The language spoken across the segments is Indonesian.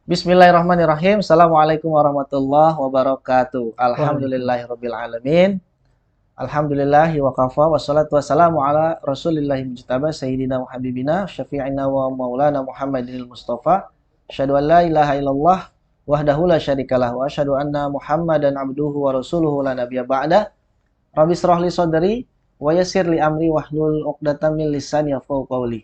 Bismillahirrahmanirrahim. Assalamualaikum warahmatullahi wabarakatuh. Waalaikumsalam. Alhamdulillahirabbil alamin. Alhamdulillahi wa kafa wassalatu wassalamu ala Rasulillahi mujtaba sayyidina wa habibina syafi'ina wa maulana Muhammadinil Mustafa. Asyhadu an la ilaha illallah wahdahu la syarikalah wa asyhadu anna Muhammadan abduhu wa rasuluhu la nabiyya ba'da. Rabbi israh li sadri wa yassir li amri wahlul 'uqdatam min lisani yafqahu qawli.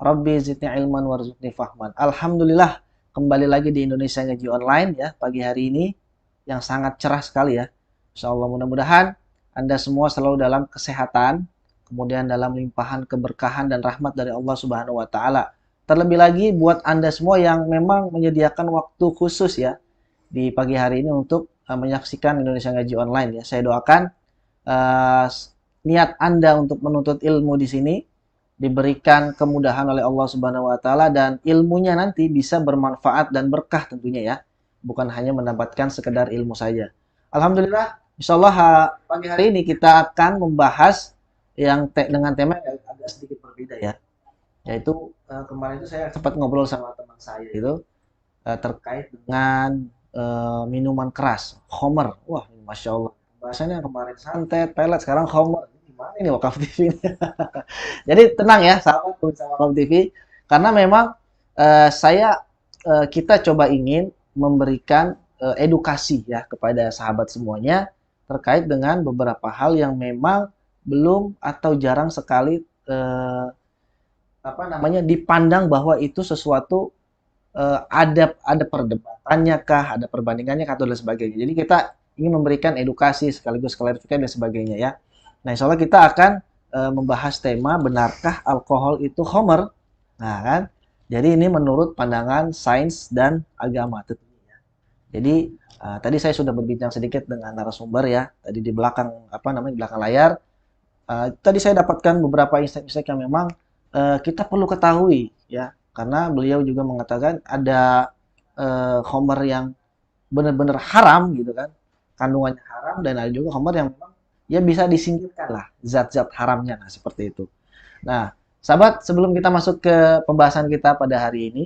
Rabbi zidni ilman warzuqni fahman. Alhamdulillah, kembali lagi di Indonesia Ngaji Online ya pagi hari ini yang sangat cerah sekali ya. Insyaallah mudah-mudahan Anda semua selalu dalam kesehatan, kemudian dalam limpahan keberkahan dan rahmat dari Allah Subhanahu wa taala. Terlebih lagi buat Anda semua yang memang menyediakan waktu khusus ya di pagi hari ini untuk menyaksikan Indonesia Ngaji Online ya. Saya doakan uh, niat Anda untuk menuntut ilmu di sini diberikan kemudahan oleh Allah Subhanahu wa taala dan ilmunya nanti bisa bermanfaat dan berkah tentunya ya. Bukan hanya mendapatkan sekedar ilmu saja. Alhamdulillah, insyaallah pagi hari ini kita akan membahas dengan tema yang agak sedikit berbeda ya. Yaitu kemarin itu saya sempat ngobrol sama teman saya itu terkait dengan minuman keras, Homer. Wah, Masya Allah. Bahasanya kemarin santet, pelet, sekarang Homer. Gimana ini Wakaf TV? Jadi tenang ya, sahabat pemirsa Wakaf TV, karena memang kita coba ingin memberikan edukasi ya kepada sahabat semuanya terkait dengan beberapa hal yang memang belum atau jarang sekali dipandang bahwa itu sesuatu ada perdebatannya kah, ada perbandingannya kah, atau dan sebagainya. Jadi kita ingin memberikan edukasi sekaligus klarifikasi dan sebagainya ya. Nah, insya Allah kita akan membahas tema benarkah alkohol itu khamr. Nah, kan? Jadi ini menurut pandangan sains dan agama tentunya. Jadi tadi saya sudah berbincang sedikit dengan narasumber ya. Tadi di belakang di belakang layar. Tadi saya dapatkan beberapa insight-insight yang memang kita perlu ketahui ya. Karena beliau juga mengatakan ada khamr yang benar-benar haram gitu kan. Kandungannya haram dan ada juga khamr yang memang ya bisa disingkirkan lah zat-zat haramnya, nah seperti itu. Nah, sahabat, sebelum kita masuk ke pembahasan kita pada hari ini,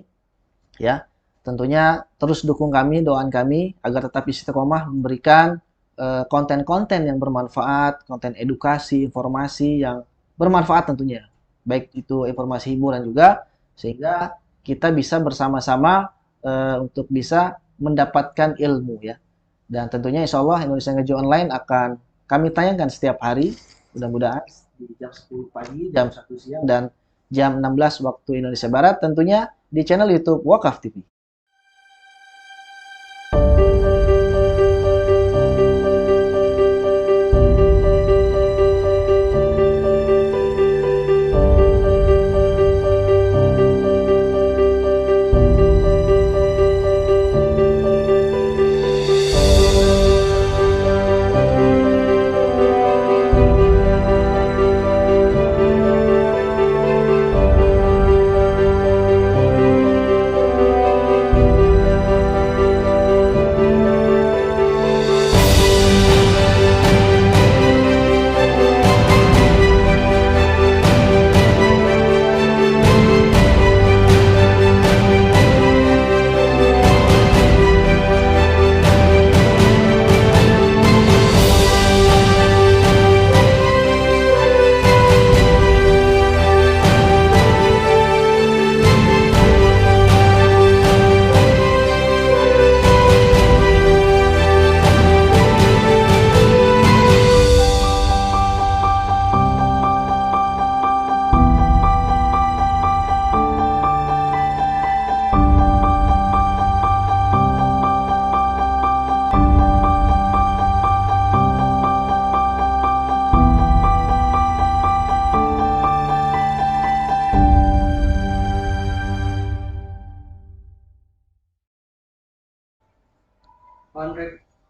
ya tentunya terus dukung kami, doakan kami agar tetap istiqomah memberikan konten-konten yang bermanfaat, konten edukasi, informasi yang bermanfaat tentunya, baik itu informasi hiburan juga, sehingga kita bisa bersama-sama untuk bisa mendapatkan ilmu ya. Dan tentunya insya Allah Indonesia Ngaji Online akan kami tayangkan setiap hari, mudah-mudahan di jam 10 pagi, jam 1 siang, dan jam 16 waktu Indonesia Barat, tentunya di channel YouTube Wakaf TV.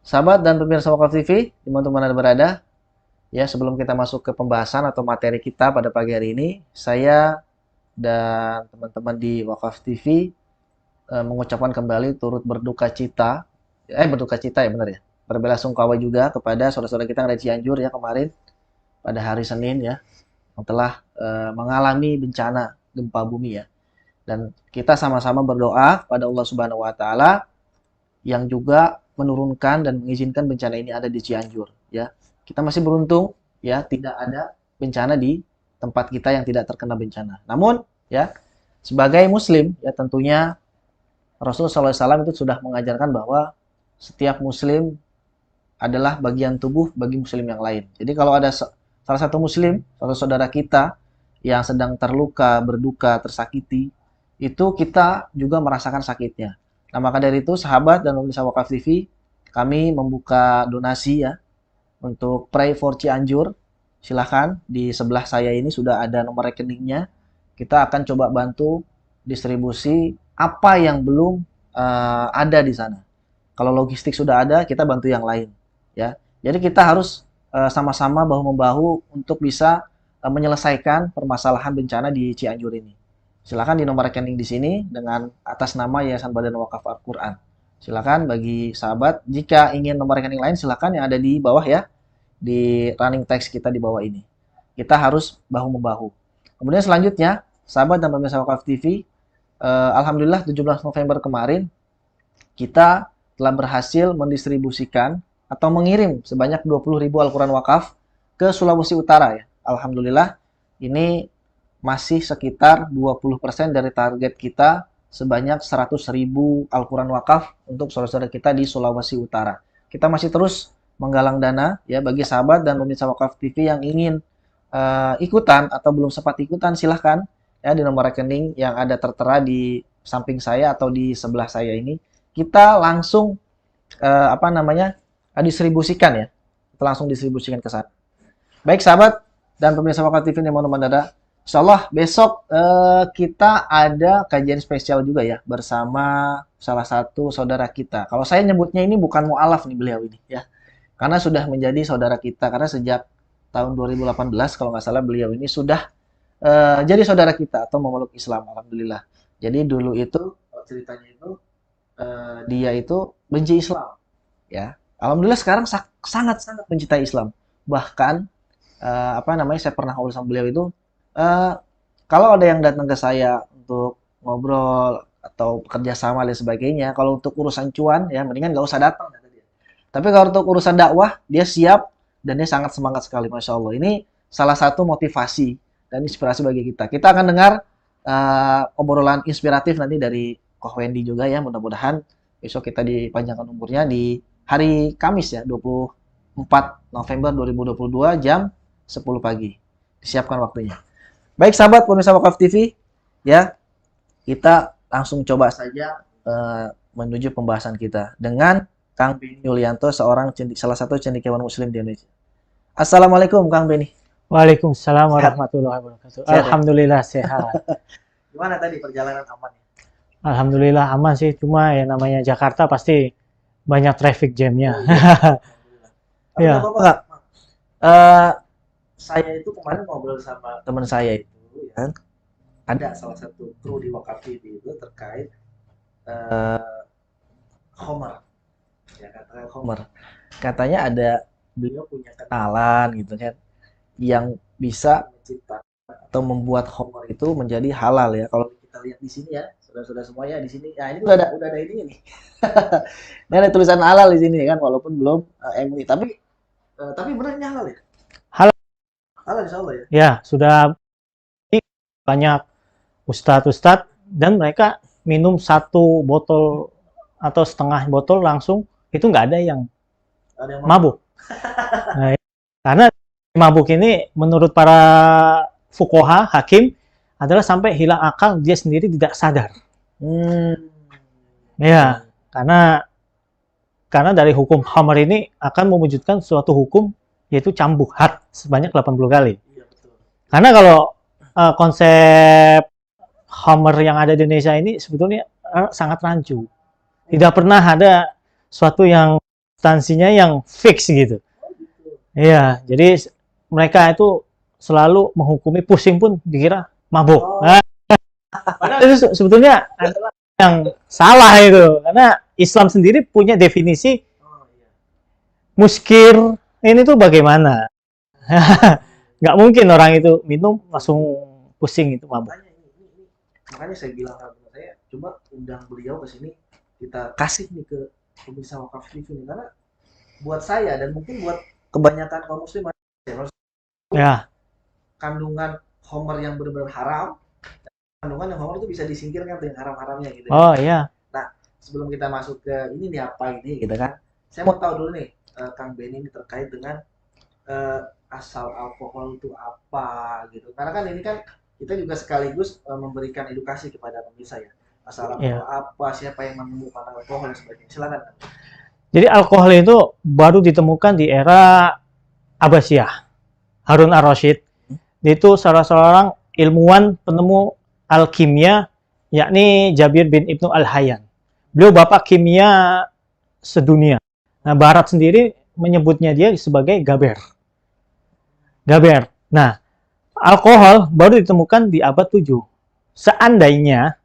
Sahabat dan pemirsa Wakaf TV, dimanapun Anda berada, ya sebelum kita masuk ke pembahasan atau materi kita pada pagi hari ini, saya dan teman-teman di Wakaf TV mengucapkan kembali turut berduka cita ya benar ya, berbelasungkawa juga kepada saudara-saudara kita yang ada di Cianjur ya kemarin pada hari Senin ya, yang telah mengalami bencana gempa bumi ya. Dan kita sama-sama berdoa pada Allah Subhanahu wa taala yang juga menurunkan dan mengizinkan bencana ini ada di Cianjur ya. Kita masih beruntung ya tidak ada bencana di tempat kita yang tidak terkena bencana. Namun ya sebagai muslim ya tentunya Rasulullah SAW itu sudah mengajarkan bahwa setiap muslim adalah bagian tubuh bagi muslim yang lain. Jadi kalau ada salah satu muslim, salah saudara kita yang sedang terluka, berduka, tersakiti, itu kita juga merasakan sakitnya. Nah, maka dari itu sahabat dan pemirsa Wakaf TV, kami membuka donasi ya untuk Pray for Cianjur. Silahkan di sebelah saya ini sudah ada nomor rekeningnya. Kita akan coba bantu distribusi apa yang belum ada di sana. Kalau logistik sudah ada, kita bantu yang lain ya. Jadi kita harus sama-sama bahu-membahu untuk bisa menyelesaikan permasalahan bencana di Cianjur ini. Silakan di nomor rekening di sini dengan atas nama Yayasan Badan Wakaf Al-Quran. Silakan bagi sahabat, jika ingin nomor rekening lain silakan yang ada di bawah ya, di running text kita di bawah ini. Kita harus bahu-membahu. Kemudian selanjutnya, sahabat dan pemirsa Wakaf TV, alhamdulillah 17 November kemarin kita telah berhasil mendistribusikan atau mengirim sebanyak 20.000 Al-Quran wakaf ke Sulawesi Utara ya. Alhamdulillah ini masih sekitar 20% dari target kita sebanyak 100.000 Al-Quran wakaf untuk saudara-saudara kita di Sulawesi Utara. Kita masih terus menggalang dana ya bagi sahabat dan pemirsa Wakaf TV yang ingin ikutan atau belum sempat ikutan silahkan ya di nomor rekening yang ada tertera di samping saya atau di sebelah saya ini. Kita langsung distribusikan ya. Kita langsung distribusikan ke sana. Baik sahabat dan pemirsa Wakaf TV yang mau Dada, insya Allah besok kita ada kajian spesial juga ya bersama salah satu saudara kita. Kalau saya nyebutnya ini bukan mu'alaf nih beliau ini ya. Karena sudah menjadi saudara kita karena sejak tahun 2018 kalau nggak salah beliau ini sudah jadi saudara kita atau memeluk Islam. Alhamdulillah. Jadi dulu itu ceritanya itu dia itu benci Islam ya. Alhamdulillah sekarang sangat-sangat mencintai Islam. Bahkan saya pernah ngobrol sama beliau itu kalau ada yang datang ke saya untuk ngobrol atau bekerja sama dan sebagainya, kalau untuk urusan cuan ya mendingan nggak usah datang kata dia. Tapi kalau untuk urusan dakwah dia siap dan dia sangat semangat sekali, masya Allah. Ini salah satu motivasi dan inspirasi bagi kita. Kita akan dengar obrolan inspiratif nanti dari Koh Wendy juga ya. Mudah-mudahan besok kita dipanjangkan umurnya di hari Kamis ya 24 November 2022 jam 10 pagi. Disiapkan waktunya. Baik sahabat pemirsa Wakaf TV, ya kita langsung coba saja menuju pembahasan kita dengan Kang Beni Yulianto, salah satu cendekiawan Muslim di Indonesia. Assalamualaikum Kang Beni. Waalaikumsalam warahmatullahi wabarakatuh. Sehat, Alhamdulillah sehat. Gimana tadi perjalanan aman? Alhamdulillah aman sih, cuma ya namanya Jakarta pasti banyak traffic jamnya. Ya. Apa-apa, saya itu kemarin ngobrol sama teman saya itu ya, ada salah satu kru di Wakaf TV itu terkait Khomer ya, kata Khomer katanya ada beliau punya kenalan gitu kan yang bisa menciptakan atau membuat Khomer itu menjadi halal ya. Kalau kita lihat di sini ya saudara-saudara semua ya di sini ya, ini udah ada ini nih. Ini ada tulisan halal di sini kan walaupun belum MUI tapi benarnya halal ya. Halal insya Allah ya? Ya, sudah banyak ustadz-ustadz dan mereka minum satu botol atau setengah botol langsung, itu nggak ada yang mabuk. Nah, karena mabuk ini menurut para fuqaha, hakim, adalah sampai hilang akal, dia sendiri tidak sadar. Ya, karena dari hukum khamar ini akan mewujudkan suatu hukum yaitu cambuk had sebanyak 80 kali. Iya, betul. Karena kalau konsep khamar yang ada di Indonesia ini sebetulnya sangat rancu. Tidak pernah ada suatu yang substansinya yang fix gitu. Iya, jadi mereka itu selalu menghukumi pusing pun dikira mabuk. Nah, padahal itu sebetulnya adalah yang salah itu. Karena Islam sendiri punya definisi muskir. Ini tuh bagaimana? Nggak mungkin orang itu minum langsung pusing itu mabuk. Makanya saya bilang sama teman saya, coba undang beliau ke sini, kita kasih nih ke pemirsa Wakaf TV nih, karena buat saya dan mungkin buat kebanyakan kaum muslim Ya, kandungan homer yang benar-benar haram, kandungan yang homer itu bisa disingkirkan tuh yang haram-haramnya gitu ya. oh iya. Nah, sebelum kita masuk ke ini nih apa ini gitu kan, saya mau tahu dulu nih Kang Benny ini terkait dengan asal alkohol itu apa gitu. Karena kan ini kan kita juga sekaligus memberikan edukasi kepada pemirsa ya. Asal alkohol Ya. apa, siapa yang menemukan alkohol dan sebagainya. Silakan. Jadi alkohol itu baru ditemukan di era Abbasiyah. Harun ar-Rasyid itu salah seorang ilmuwan penemu alkimia, yakni Jabir bin Ibnu Al-Hayyan. Beliau bapak kimia sedunia. Nah, Barat sendiri menyebutnya dia sebagai Gaber. Gaber. Nah, alkohol baru ditemukan di abad 7. Seandainya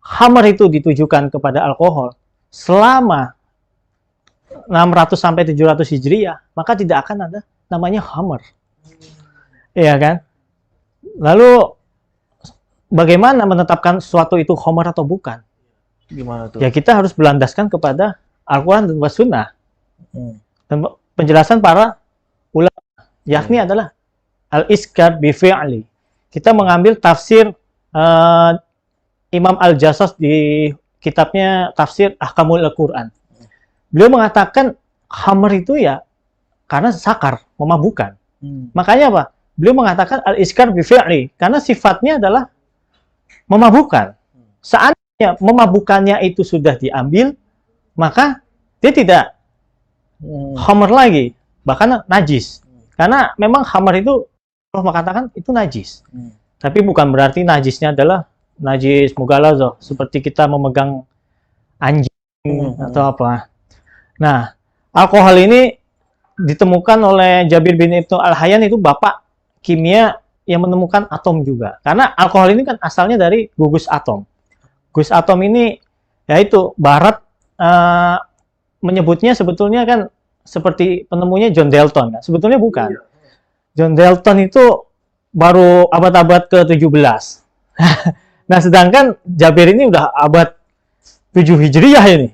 Hammer itu ditujukan kepada alkohol selama 600 sampai 700 Hijriah, maka tidak akan ada namanya Hammer. Iya kan? Lalu bagaimana menetapkan sesuatu itu Hammer atau bukan? Gimana tuh? Ya kita harus berlandaskan kepada Al-Quran dan Sunnah. Dan penjelasan para ulama, yakni adalah al-iskar bifi'li. Kita mengambil tafsir Imam Al-Jassas di kitabnya tafsir Ahkamul Al-Quran. Beliau mengatakan Hammer itu ya karena sakar, memabukkan. Makanya apa? Beliau mengatakan al-iskar bifi'li karena sifatnya adalah memabukkan. Seandainya memabukannya itu sudah diambil, maka dia tidak Hammer lagi, bahkan najis. Karena memang Hammer itu Allah mengatakan itu najis. Tapi bukan berarti najisnya adalah najis mughaladzah seperti kita memegang anjing atau apa. Nah, alkohol ini ditemukan oleh Jabir bin Ibnu Al-Hayyan, itu bapak kimia yang menemukan atom juga. Karena alkohol ini kan asalnya dari gugus atom. Gugus atom ini yaitu Barat menyebutnya sebetulnya kan seperti penemunya John Dalton kan. Sebetulnya bukan. John Dalton itu baru abad-abad ke-17. Nah, sedangkan Jabir ini udah abad 7 Hijriah ini.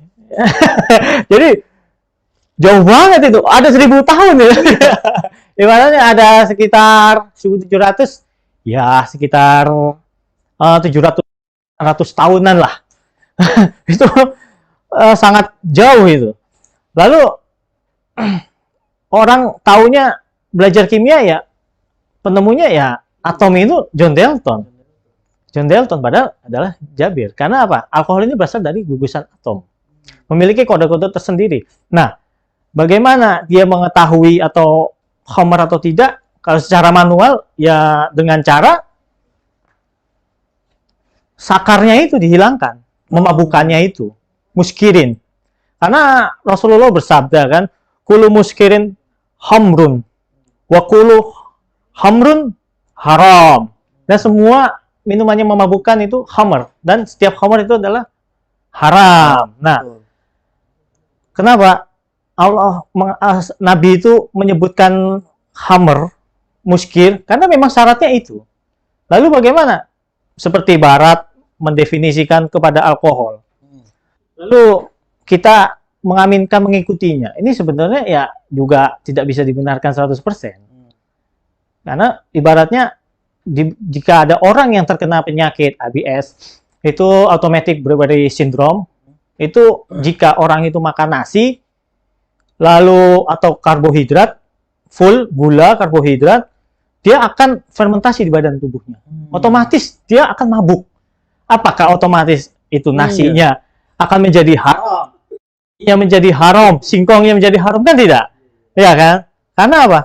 Jadi jauh banget itu, ada 1000 tahun ya. Ibaratnya ada sekitar 1700, ya sekitar 700 tahunan lah. Itu sangat jauh itu. Lalu orang taunya belajar kimia ya, penemunya ya atom itu John Dalton. John Dalton padahal adalah Jabir. Karena apa? Alkohol ini berasal dari gugusan atom. Memiliki kode-kode tersendiri. Nah, bagaimana dia mengetahui atau Hammer atau tidak? Kalau secara manual, ya dengan cara sakarnya itu dihilangkan. Memabukannya itu. Muskirin. Karena Rasulullah bersabda kan, kulu muskirin hamrun. Wa kulu hamrun haram. Dan semua minumannya memabukkan itu khamr, dan setiap khamr itu adalah haram. Nah, kenapa Allah Nabi itu menyebutkan khamr muskir? Karena memang syaratnya itu. Lalu bagaimana? Seperti Barat mendefinisikan kepada alkohol. Lalu kita mengaminkan mengikutinya. Ini sebenarnya ya juga tidak bisa dibenarkan 100%. Karena ibaratnya jika ada orang yang terkena penyakit ABS, itu automatic brewery syndrome, itu jika orang itu makan nasi, lalu atau karbohidrat, full gula karbohidrat, dia akan fermentasi di badan tubuhnya. Otomatis dia akan mabuk. Apakah otomatis itu nasinya akan menjadi haram? Yang menjadi haram, singkongnya menjadi haram, kan tidak? Ya kan? Karena apa?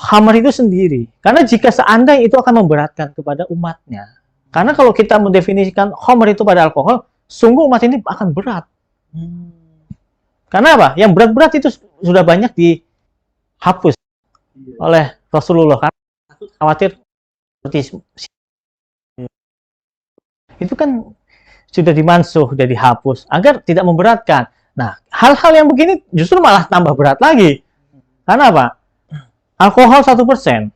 Hammer itu sendiri. Karena jika seandainya itu akan memberatkan kepada umatnya. Karena kalau kita mendefinisikan Hammer itu pada alkohol, sungguh umat ini akan berat. Karena apa? Yang berat-berat itu sudah banyak dihapus oleh Rasulullah. Karena khawatir seperti itu kan sudah dimansuh, sudah dihapus agar tidak memberatkan. Nah, hal-hal yang begini justru malah tambah berat lagi. Karena apa? Alkohol 1%.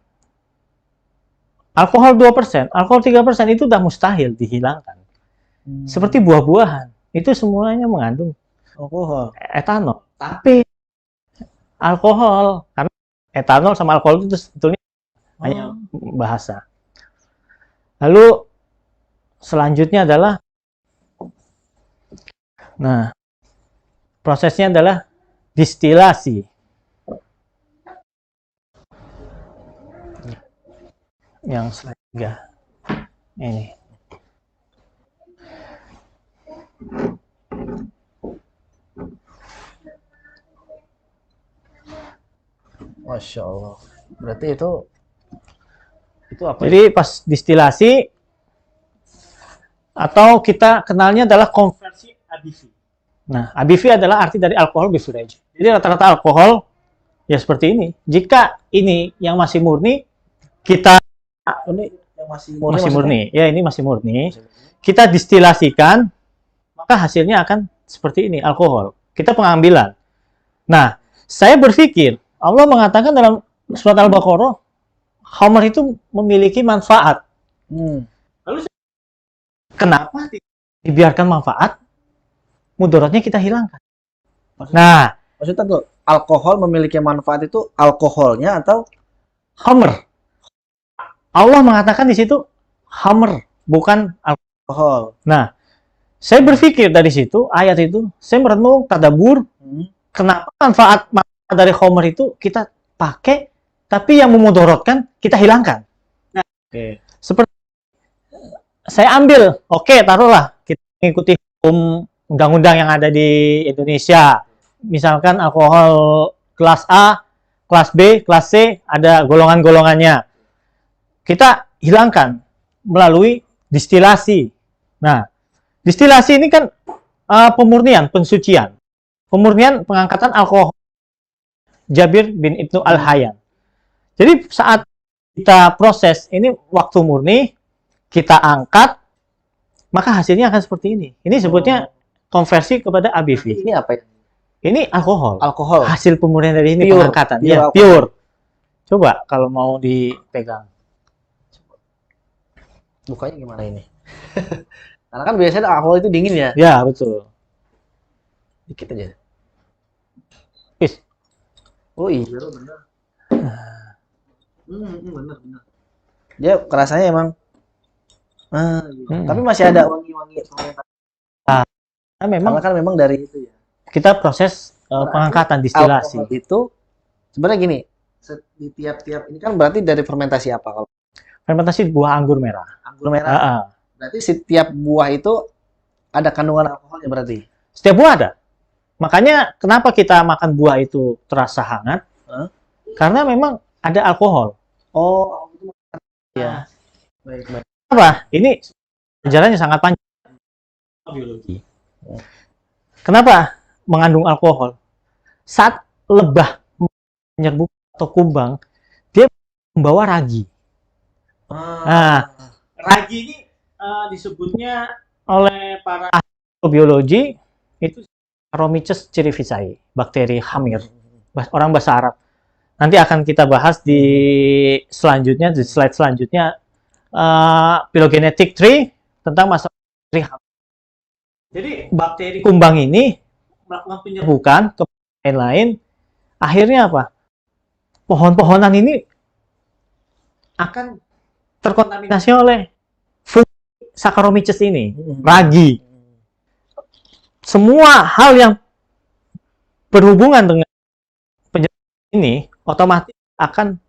Alkohol 2%, alkohol 3% itu udah mustahil dihilangkan. Seperti buah-buahan, itu semuanya mengandung alkohol. etanol. Tapi alkohol, karena etanol sama alkohol itu sebetulnya hanya bahasa. Lalu selanjutnya adalah, nah, prosesnya adalah distilasi. Yang selanjutnya ini. Masya Allah. Berarti itu apa? Jadi pas distilasi atau kita kenalnya adalah konversi ABV. Nah, ABV adalah arti dari alkohol beverage. Jadi rata-rata alkohol ya seperti ini. Jika ini yang masih murni, kita Ini yang masih murni. Ya, ini masih murni. Kita distilasikan, maka hasilnya akan seperti ini, alkohol. Kita pengambilan. Nah, saya berpikir Allah mengatakan dalam surat Al-Baqarah, khamr itu memiliki manfaat. Lalu kenapa dibiarkan manfaat? Mudaratnya kita hilangkan. Maksudnya tuh alkohol memiliki manfaat itu alkoholnya atau khamr? Allah mengatakan di situ khamr, bukan alkohol. Nah, saya berpikir dari situ ayat itu, saya merenung tadabbur, kenapa manfaat dari khamr itu kita pakai, tapi yang memudaratkan kita hilangkan. Nah, seperti saya ambil, taruhlah kita mengikuti hukum undang-undang yang ada di Indonesia. Misalkan alkohol kelas A, kelas B, kelas C, ada golongan-golongannya. Kita hilangkan melalui distilasi. Nah, distilasi ini kan pemurnian, pensucian. Pemurnian pengangkatan alkohol. Jabir bin Ibnu Al-Hayyan. Jadi saat kita proses ini waktu murni, kita angkat, maka hasilnya akan seperti ini. Ini sebutnya konversi kepada ABV. Ini apa ya? Ini alkohol. Alkohol. Hasil pemurnian dari ini Pure. pengangkatan. Pure Ya, alkohol. pure. Coba kalau mau dipegang. Bukanya gimana ini? Karena kan biasanya alkohol itu dingin ya. Ya, betul. Dikit aja. Is. Oh iya, benar. Benar. Dia kerasanya emang. Tapi masih ada wangi-wangi fermentasi. Nah, memang Karena kan memang dari itu ya. kita proses pengangkatan distilasi. Alkohol itu sebenarnya gini, di tiap-tiap ini kan berarti dari fermentasi apa kalau Fermentasi buah anggur merah. anggur merah? Berarti setiap buah itu ada kandungan alkoholnya berarti. Setiap buah ada. Makanya kenapa kita makan buah itu terasa hangat? Karena memang ada alkohol. Oh, itu ya. Baik. Apa? Ini pelajarannya sangat panjang. Biologi. Kenapa mengandung alkohol? Saat lebah menyerbu atau kumbang, dia membawa ragi. Nah, ragi ini disebutnya oleh para ahli biologi itu Saccharomyces cerevisiae, bakteri hamir, orang bahasa Arab. Nanti akan kita bahas di selanjutnya, di slide selanjutnya, phylogenetic tree tentang masalah bakteri hamir. Jadi bakteri kumbang ini melakukan penyerbukan ke lain-lain, akhirnya apa? Pohon-pohonan ini akan terkontaminasi oleh fungsi Saccharomyces ini, ragi. Semua hal yang berhubungan dengan penyerbukan ini otomatis akan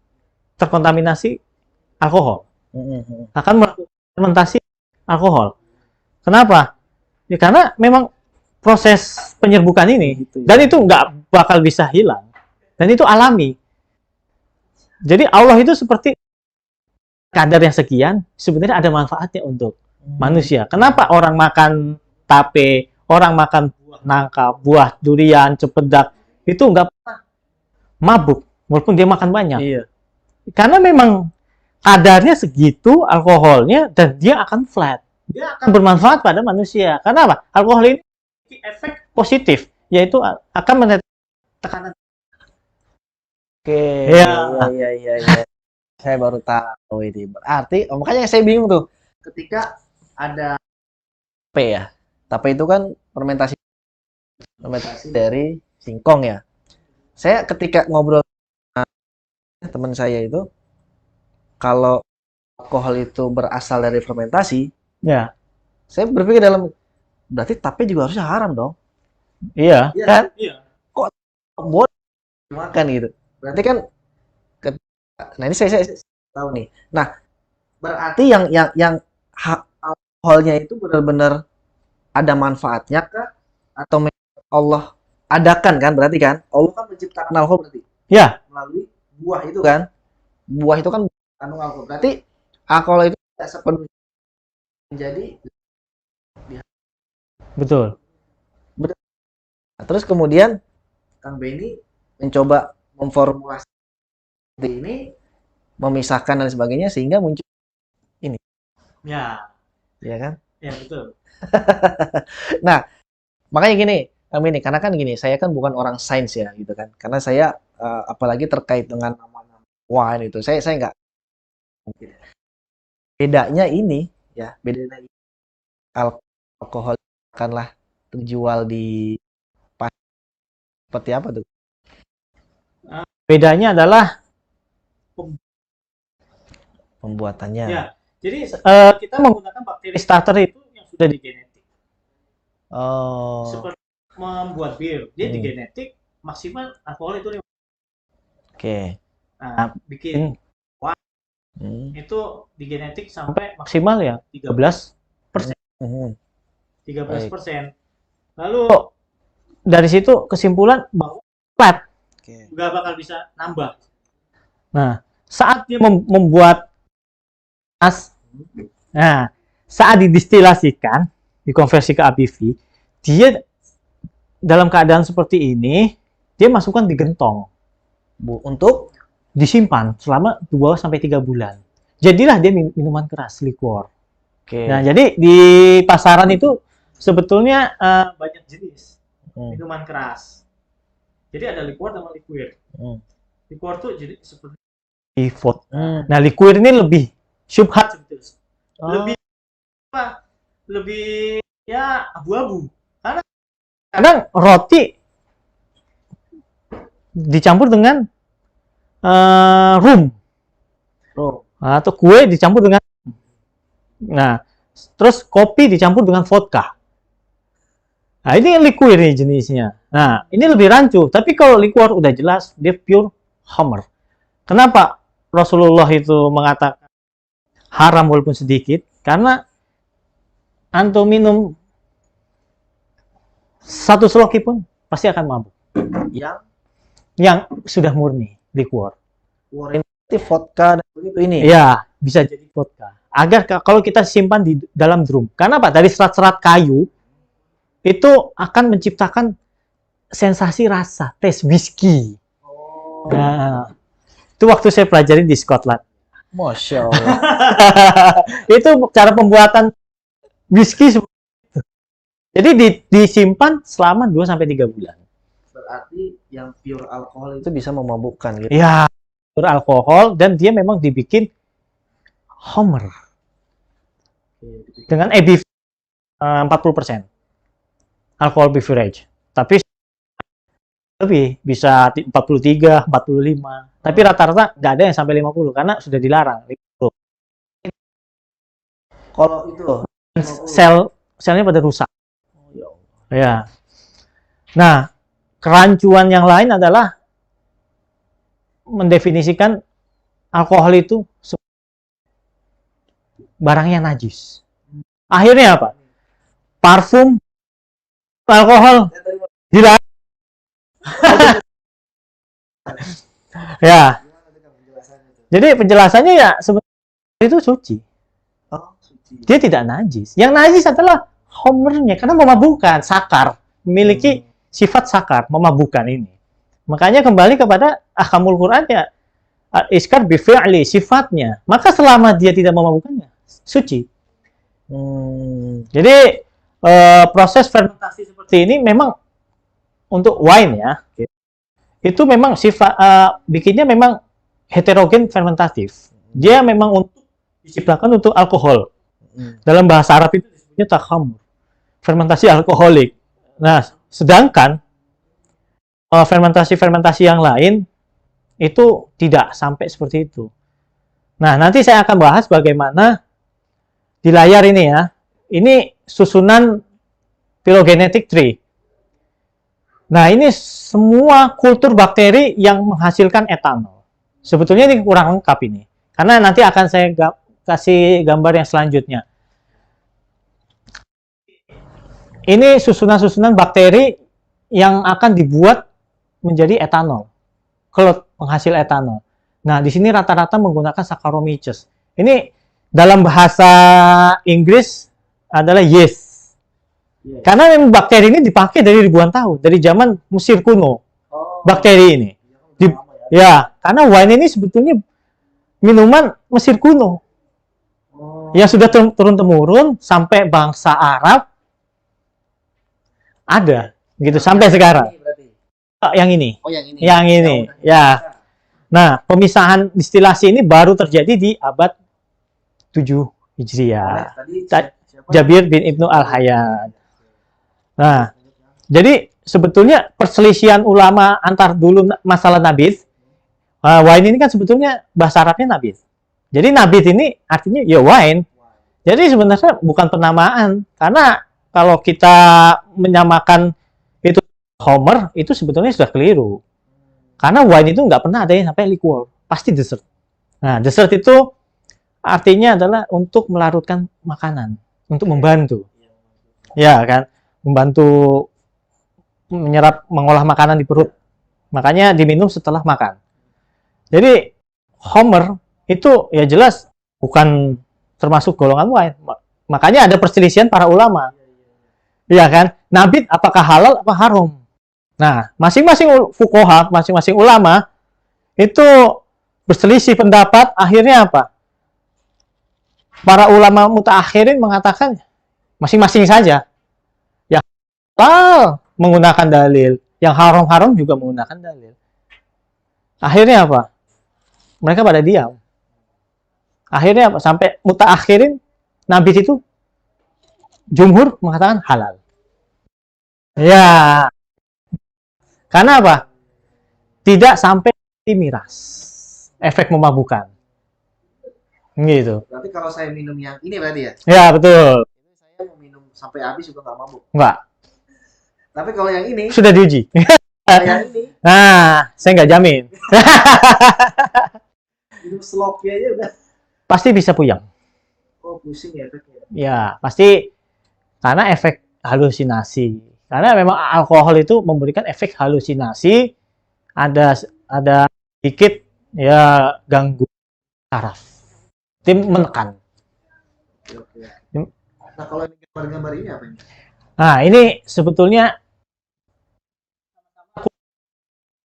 terkontaminasi alkohol, akan melakukan fermentasi alkohol. Kenapa? Ya karena memang proses penyerbukan ini, dan itu nggak bakal bisa hilang, dan itu alami. Jadi Allah itu seperti kadar yang sekian, sebenarnya ada manfaatnya untuk manusia. Kenapa orang makan tape, orang makan buah nangka, buah durian, cempedak, itu nggak pernah mabuk, walaupun dia makan banyak. Iya. Karena memang kadarnya segitu alkoholnya, dan dia akan flat. Dia akan bermanfaat pada manusia. Karena apa? Alkohol ini memiliki efek positif, yaitu akan menekan tekanan. Oke. Ya. Iya. Saya baru tahu ini. Berarti, makanya saya bingung tuh. Ketika ada tape ya. Tape itu kan fermentasi dari singkong ya. Saya ketika ngobrol sama teman saya itu, kalau alkohol itu berasal dari fermentasi, Ya, saya berpikir dalam, berarti tape juga harusnya haram dong. iya. Iya Kan? kan? Kok boleh makan gitu? Berarti kan, nah ini saya tahu nih. Nah, berarti yang alkoholnya itu benar-benar ada manfaatnya kah? Atau Allah adakan kan? Berarti kan Allah kan menciptakan alkohol berarti Ya, melalui buah itu kan? Buah itu kan kandung alkohol. Berarti alkohol itu tidak sepenuhnya menjadi. betul. Nah, terus kemudian Kang Benny mencoba memformulasi ini, memisahkan dan sebagainya sehingga muncul ini, Ya, ya kan? ya betul. Nah, makanya gini, Kang Benny, karena kan gini, saya kan bukan orang sains ya, gitu kan. Karena saya apalagi terkait dengan nama-nama wine itu, saya nggak mungkin. Bedanya ini, ya, bedanya ini, alkohol akanlah terjual di pasar seperti apa tuh? Bedanya adalah Pembuatannya. ya. Jadi kita menggunakan bakteri starter itu yang sudah digenetik. Oh, Seperti membuat bir, dia Hmm. digenetik maksimal alkohol itu 5. oke. Nah, bikin Hmm. itu digenetik sampai maksimal ya 13%. Hmm. 13%. Lalu dari situ kesimpulan bahwa flat Oke. nggak bakal bisa nambah. Nah, saat dia membuat nah, saat didistilasikan, dikonversi ke ABV, dia dalam keadaan seperti ini, dia masukkan di gentong. Untuk Disimpan selama 2 sampai 3 bulan. Jadilah dia minuman keras, liquor. oke. Nah, jadi di pasaran itu sebetulnya banyak jenis minuman keras. Jadi ada liquor sama liquid. Liquor tuh jadi seperti vodka. Nah, liquid ini lebih syubhat sebetulnya. Lebih apa? Lebih ya abu-abu. Karena kadang roti dicampur dengan rum. Atau kue dicampur dengan, nah, terus kopi dicampur dengan vodka. Nah, ini liquid nih jenisnya. Nah, ini lebih rancu. Tapi kalau liquor udah jelas dia pure Homer. Kenapa Rasulullah itu mengatakan haram walaupun sedikit? Karena antum minum satu seloki pun pasti akan mabuk. Yang sudah murni liquor. Itu vodka dan begitu ini. Ya, bisa jadi vodka. Agar kalau kita simpan di dalam drum. Karena apa? Dari serat-serat kayu itu akan menciptakan sensasi rasa, tes whisky. Nah, itu waktu saya pelajari di Scotland. Masya Allah. Itu cara pembuatan whisky. Jadi disimpan selama 2 sampai 3 bulan. Berarti yang pure alkohol itu bisa memabukkan gitu. Ya, beralkohol dan dia memang dibikin Homer. Dengan ABV 40%. Alcohol beverage. Tapi lebih bisa 43, 45. Tapi rata-rata nggak ada yang sampai 50 karena sudah dilarang. Kalau itu Selnya pada rusak. Ya. Nah, kerancuan yang lain adalah mendefinisikan alkohol itu barang yang najis. Akhirnya apa? Parfum, alkohol dilarang. Ya. Jadi penjelasannya ya sebenarnya itu suci. Dia tidak najis. Yang najis adalah homernya karena memabukkan, sakar, memiliki sifat sakar, memabukkan ini. Makanya kembali kepada ahkamul Quran ya, iskar bifi'li, sifatnya. Maka selama dia tidak memabukkannya, suci. Jadi proses fermentasi seperti ini memang untuk wine ya, itu memang sifat bikinnya memang heterogen fermentatif. Dia memang diciptakan untuk alkohol. Dalam bahasa Arab itu disebutnya takhamur, fermentasi alkoholik. Nah, sedangkan fermentasi-fermentasi yang lain itu tidak sampai seperti itu. Nah, nanti saya akan bahas bagaimana di layar ini ya. Ini susunan phylogenetic tree. Nah, ini semua kultur bakteri yang menghasilkan etanol. Sebetulnya ini kurang lengkap ini. Karena nanti akan saya kasih gambar yang selanjutnya. Ini susunan-susunan bakteri yang akan dibuat menjadi etanol. Klot penghasil etanol. Nah, di sini rata-rata menggunakan Saccharomyces. Ini dalam bahasa Inggris adalah yeast. Karena memang bakteri ini dipakai dari ribuan tahun, dari zaman Mesir kuno. Bakteri ini. Ya, karena wine ini sebetulnya minuman Mesir kuno. Yang sudah turun-temurun sampai bangsa Arab ada gitu sampai sekarang. Yang ini. Oh, yang ini. Yang ini. Ya. Nah, pemisahan distilasi ini baru terjadi di abad 7 Hijriah. Jabir bin Ibnu Al-Hayyan. Nah, jadi sebetulnya perselisihan ulama antar dulu masalah nabith. Wine ini kan sebetulnya bahasa Arabnya nabith. Jadi nabith ini artinya ya wine. Jadi sebenarnya bukan penamaan. Karena kalau kita menyamakan itu Homer, itu sebetulnya sudah keliru. Karena wine itu nggak pernah ada yang sampai liquor. Pasti dessert. Nah, dessert itu artinya adalah untuk melarutkan makanan. Untuk membantu. Ya kan? Membantu menyerap, mengolah makanan di perut. Makanya diminum setelah makan. Jadi, Homer itu ya jelas bukan termasuk golongan wine. Makanya ada perselisihan para ulama. Iya kan? Nabit apakah halal apa haram? Nah, masing-masing fuqaha, masing-masing ulama itu berselisih pendapat, akhirnya apa? Para ulama mutaakhirin mengatakan masing-masing saja. Yang halal menggunakan dalil, yang haram-haram juga menggunakan dalil. Akhirnya apa? Mereka pada diam. Akhirnya apa? Sampai mutaakhirin nabit itu jumhur mengatakan halal. Ya. Karena apa? Tidak sampai miras. Efek memabukkan. Gitu. Berarti kalau saya minum yang ini berarti ya? Ya, betul. Saya mau minum sampai habis juga nggak mabuk. Enggak. Tapi kalau yang ini, Sudah diuji. yang ini, Nah, saya nggak jamin. minum slopnya aja udah. Pasti bisa puyeng. Oh, pusing ya efeknya. Ya, pasti karena efek halusinasi. Karena memang alkohol itu memberikan efek halusinasi, ada sedikit ya ganggu saraf. Tim menekan. Oke. Nah, kalau ini gambar-gambar ini apa ini? Nah, ini sebetulnya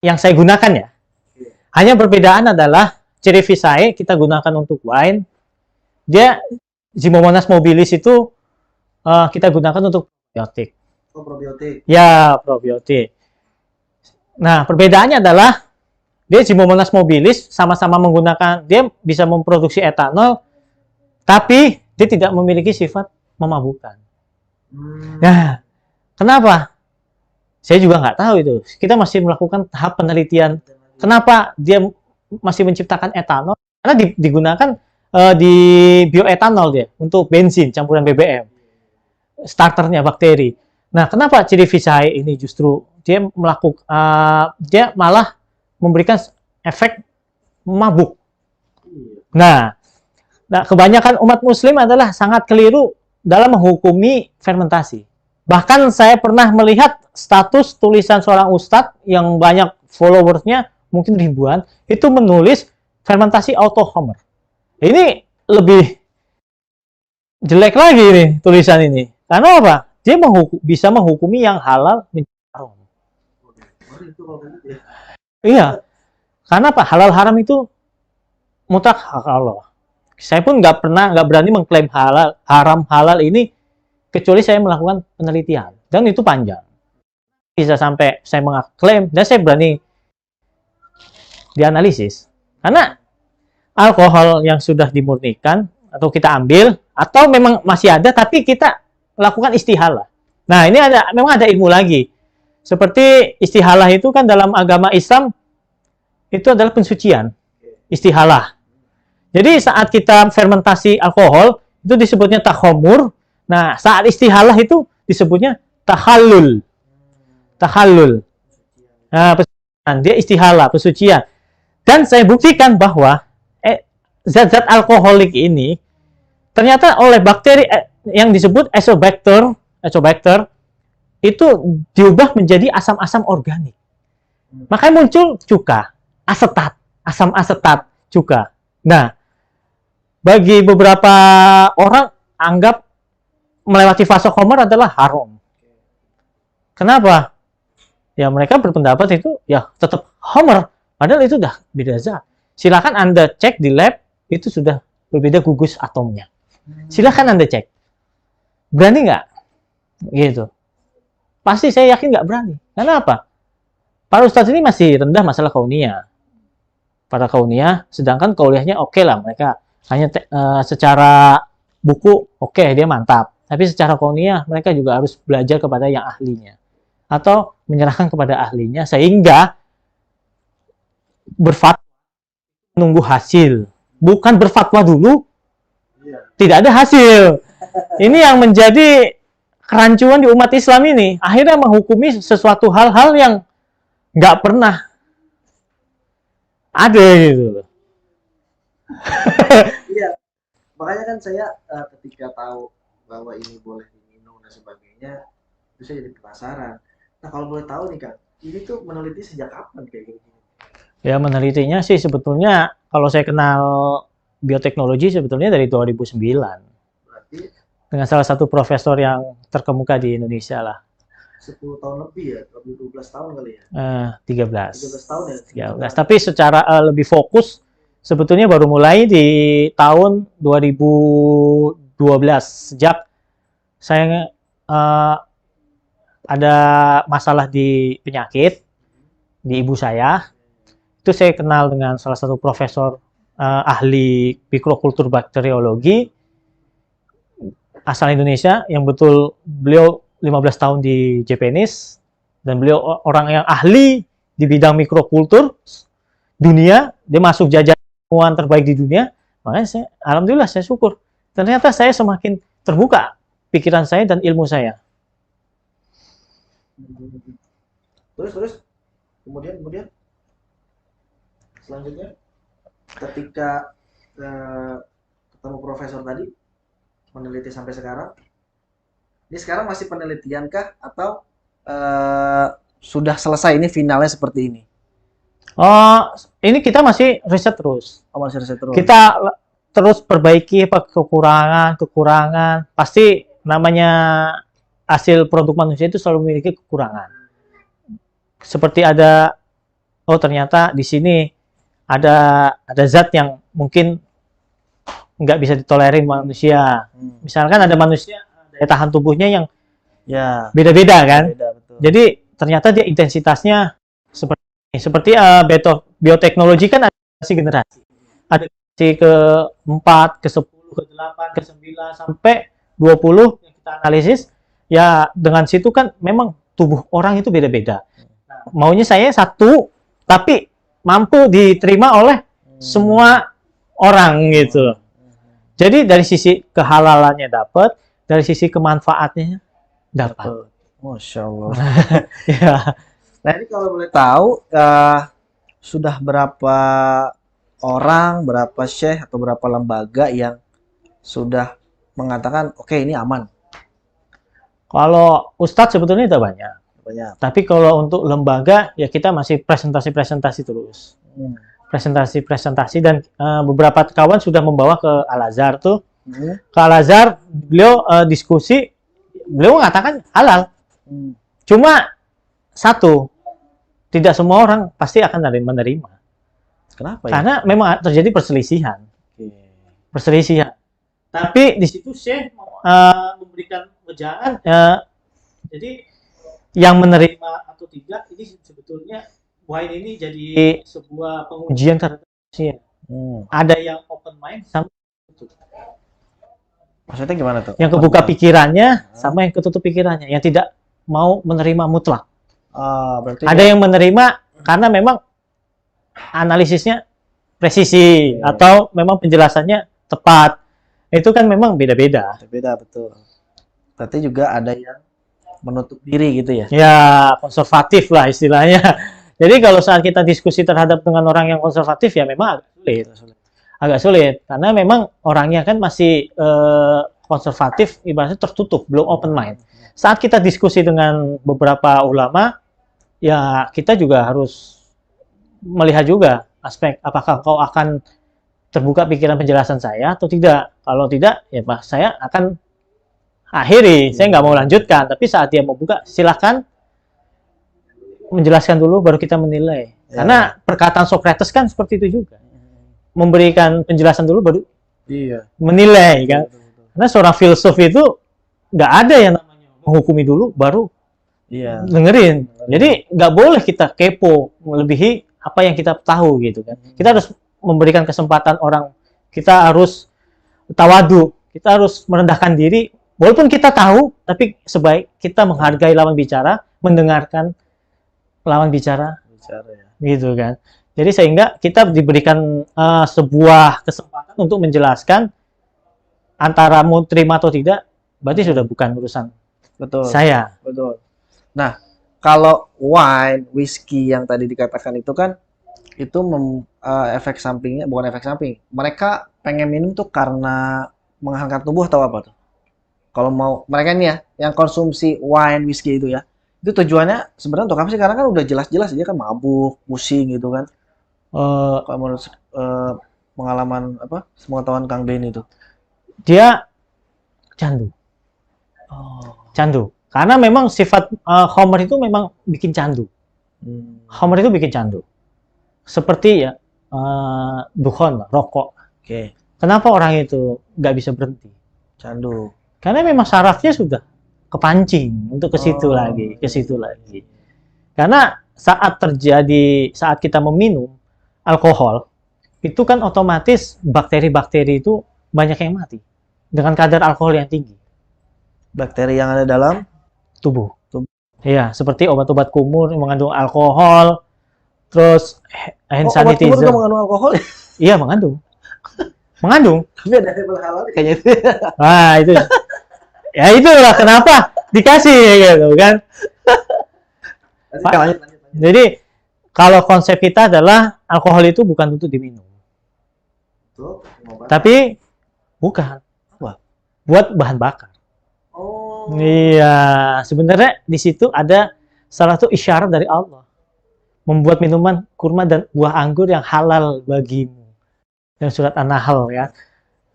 yang saya gunakan ya. Hanya perbedaan adalah Cerevisiae kita gunakan untuk wine. Dia Zimomonas mobilis itu kita gunakan untuk probiotik. Oh, probiotik. Ya, probiotik. Nah, perbedaannya adalah dia Zimomonas mobilis sama-sama menggunakan, dia bisa memproduksi etanol, tapi dia tidak memiliki sifat memabukkan. Nah, kenapa? Saya juga nggak tahu itu. Kita masih melakukan tahap penelitian. Kenapa dia masih menciptakan etanol? Karena digunakan di bioetanol dia untuk bensin campuran BBM. Starternya bakteri. Nah, kenapa Cerevisiae ini justru dia dia malah memberikan efek mabuk. Nah, kebanyakan umat muslim adalah sangat keliru dalam menghukumi fermentasi. Bahkan saya pernah melihat status tulisan seorang ustadz yang banyak followersnya, mungkin ribuan, itu menulis fermentasi autohomer. Ini lebih jelek lagi nih tulisan ini. Karena apa? Dia bisa menghukumi yang halal menjadi haram. Iya. Karena apa? Halal haram itu mutlak hak Allah. Saya pun nggak berani mengklaim halal, haram halal ini kecuali saya melakukan penelitian. Dan itu panjang. Bisa sampai saya mengklaim dan saya berani dianalisis. Karena alkohol yang sudah dimurnikan atau kita ambil atau memang masih ada tapi kita lakukan istihalah. Nah, ini memang ada ilmu lagi. Seperti istihalah itu kan dalam agama Islam itu adalah pensucian. Istihalah. Jadi saat kita fermentasi alkohol itu disebutnya takhomur. Nah, saat istihalah itu disebutnya tahallul. Tahallul. Nah, dia istihalah, pensucian. Dan saya buktikan bahwa zat-zat alkoholik ini ternyata oleh bakteri yang disebut Azobacter itu diubah menjadi asam-asam organik. Makanya muncul cuka, asetat, asam asetat, cuka. Nah, bagi beberapa orang anggap melewati fase khamar adalah haram. Kenapa? Ya mereka berpendapat itu ya tetap khamar, padahal itu udah beda zat. Silakan Anda cek di lab, itu sudah berbeda gugus atomnya. Silakan Anda cek. Berani nggak? Gitu. Pasti saya yakin nggak berani. Kenapa? Para ustadz ini masih rendah masalah kauniyah. Para kauniyah, sedangkan kauliyahnya oke lah mereka. Hanya secara buku oke, dia mantap. Tapi secara kauniyah mereka juga harus belajar kepada yang ahlinya. Atau menyerahkan kepada ahlinya sehingga berfatwa nunggu hasil. Bukan berfatwa dulu, tidak ada hasil. Ini yang menjadi kerancuan di umat Islam ini. Akhirnya menghukumi sesuatu hal-hal yang nggak pernah ada gitu. Iya, makanya kan saya ketika tahu bahwa ini boleh diminum dan sebagainya, itu saya jadi penasaran. Nah kalau boleh tahu nih Kang, ini tuh meneliti sejak kapan kayak gini? Ya menelitinya sih sebetulnya kalau saya kenal bioteknologi sebetulnya dari 2009. Berarti Dengan salah satu profesor yang terkemuka di Indonesia lah. 10 tahun lebih ya, 12 tahun kali ya? 13. 13 tahun ya? 13. Tapi secara lebih fokus sebetulnya baru mulai di tahun 2012 sejak saya ada masalah di penyakit di ibu saya. Itu saya kenal dengan salah satu profesor ahli mikrokultur bakteriologi asal Indonesia yang betul beliau 15 tahun di Japanese dan beliau orang yang ahli di bidang mikrokultur dunia, dia masuk jajaran ilmuwan terbaik di dunia. Makanya saya alhamdulillah saya syukur. Ternyata saya semakin terbuka pikiran saya dan ilmu saya. Terus kemudian selanjutnya ketika ketemu profesor tadi meneliti sampai sekarang, ini sekarang masih penelitian kah atau sudah selesai ini finalnya seperti ini? Oh, ini kita masih riset terus. Oh, masih riset terus. Kita terus perbaiki kekurangan. Pasti namanya hasil produk manusia itu selalu memiliki kekurangan. Seperti ada, oh ternyata di sini ada zat yang mungkin nggak bisa ditolerir manusia. Misalkan ada manusia daya tahan tubuhnya yang ya beda-beda kan. beda, betul. Jadi ternyata dia intensitasnya seperti bioteknologi kan ada generasi. Ada generasi ke-4, ke-10, ke-8, ke-9 sampai 20 yang kita analisis. Ya dengan situ kan memang tubuh orang itu beda-beda. Nah, maunya saya satu tapi mampu diterima oleh semua orang gitu. Jadi dari sisi kehalalannya dapat, dari sisi kemanfaatnya dapat. Masya Allah. Ya. Nah ini kalau boleh tahu sudah berapa orang, berapa syekh atau berapa lembaga yang sudah mengatakan oke, ini aman? Kalau ustadz sebetulnya itu banyak. Banyak. Tapi kalau untuk lembaga ya kita masih presentasi terus. Presentasi dan beberapa kawan sudah membawa ke Al-Azhar tuh. Ke Al-Azhar beliau diskusi, beliau mengatakan halal. Cuma satu, tidak semua orang pasti akan menerima. Kenapa ya? Karena memang terjadi perselisihan. Perselisihan. Tapi di situ Syekh memberikan wejangan jadi yang menerima atau tidak ini sebetulnya wine ini jadi sebuah pengujian terhadap Iya. Hmm. Ada yang open mind sama Maksudnya gimana tuh? yang kebuka pikirannya sama yang ketutup pikirannya, yang tidak mau menerima mutlak. Berarti Ada yang menerima karena memang analisisnya presisi atau memang penjelasannya tepat. Itu kan memang beda-beda. beda, betul. Berarti juga ada yang menutup diri gitu ya? Ya, konservatif lah istilahnya. Jadi kalau saat kita diskusi terhadap dengan orang yang konservatif ya memang agak sulit. Agak sulit karena memang orangnya kan masih konservatif, ibaratnya tertutup, belum open mind. Saat kita diskusi dengan beberapa ulama, ya kita juga harus melihat juga aspek apakah kau akan terbuka pikiran penjelasan saya atau tidak. Kalau tidak, ya Pak, saya akan akhiri. Saya nggak mau lanjutkan. Tapi saat dia mau buka, silakan menjelaskan dulu, baru kita menilai. Karena perkataan Socrates kan seperti itu juga. Memberikan penjelasan dulu, baru menilai. Kan? Karena seorang filsuf itu nggak ada yang namanya menghukumi dulu, baru dengerin. Jadi nggak boleh kita kepo melebihi apa yang kita tahu gitu kan. Kita harus memberikan kesempatan orang, kita harus tawadu, kita harus merendahkan diri, walaupun kita tahu, tapi sebaik kita menghargai lawan bicara, mendengarkan lawan bicara gitu kan. Jadi sehingga kita diberikan sebuah kesempatan untuk menjelaskan antara mau terima atau tidak, berarti sudah bukan urusan saya. Betul. Nah, kalau wine, whisky yang tadi dikatakan itu kan, itu efek sampingnya, bukan efek samping. Mereka pengen minum tuh karena menghangatkan tubuh atau apa tuh? Kalau mau, mereka ini ya, yang konsumsi wine, whisky itu ya, itu tujuannya sebenarnya untuk apa sih? Karena kan udah jelas-jelas aja kan mabuk, pusing gitu kan. Kalau menurut pengalaman apa, pengetahuan Kang Ben itu. Dia candu. Candu. Karena memang sifat Homer itu memang bikin candu. Homer itu bikin candu. Seperti ya dukhon, rokok. Kenapa orang itu nggak bisa berhenti? Candu. Karena memang sarafnya sudah kepancing untuk ke situ lagi, ke situ lagi. Karena saat kita meminum alkohol, itu kan otomatis bakteri-bakteri itu banyak yang mati dengan kadar alkohol yang tinggi. Bakteri yang ada dalam tubuh. Iya, seperti obat-obat kumur yang mengandung alkohol, terus hand sanitizer. Obat kumur juga mengandung alkohol? Iya, mengandung. Mengandung. Tapi ada label halal kayaknya itu. Nah, itu. Ya itulah kenapa dikasih gitu kan. Jadi kalau konsep kita adalah alkohol itu bukan untuk diminum. Tapi bukan. Buat bahan bakar. Iya, sebenarnya di situ ada salah satu isyarat dari Allah. Membuat minuman kurma dan buah anggur yang halal bagimu. Yang surat An-Nahl ya.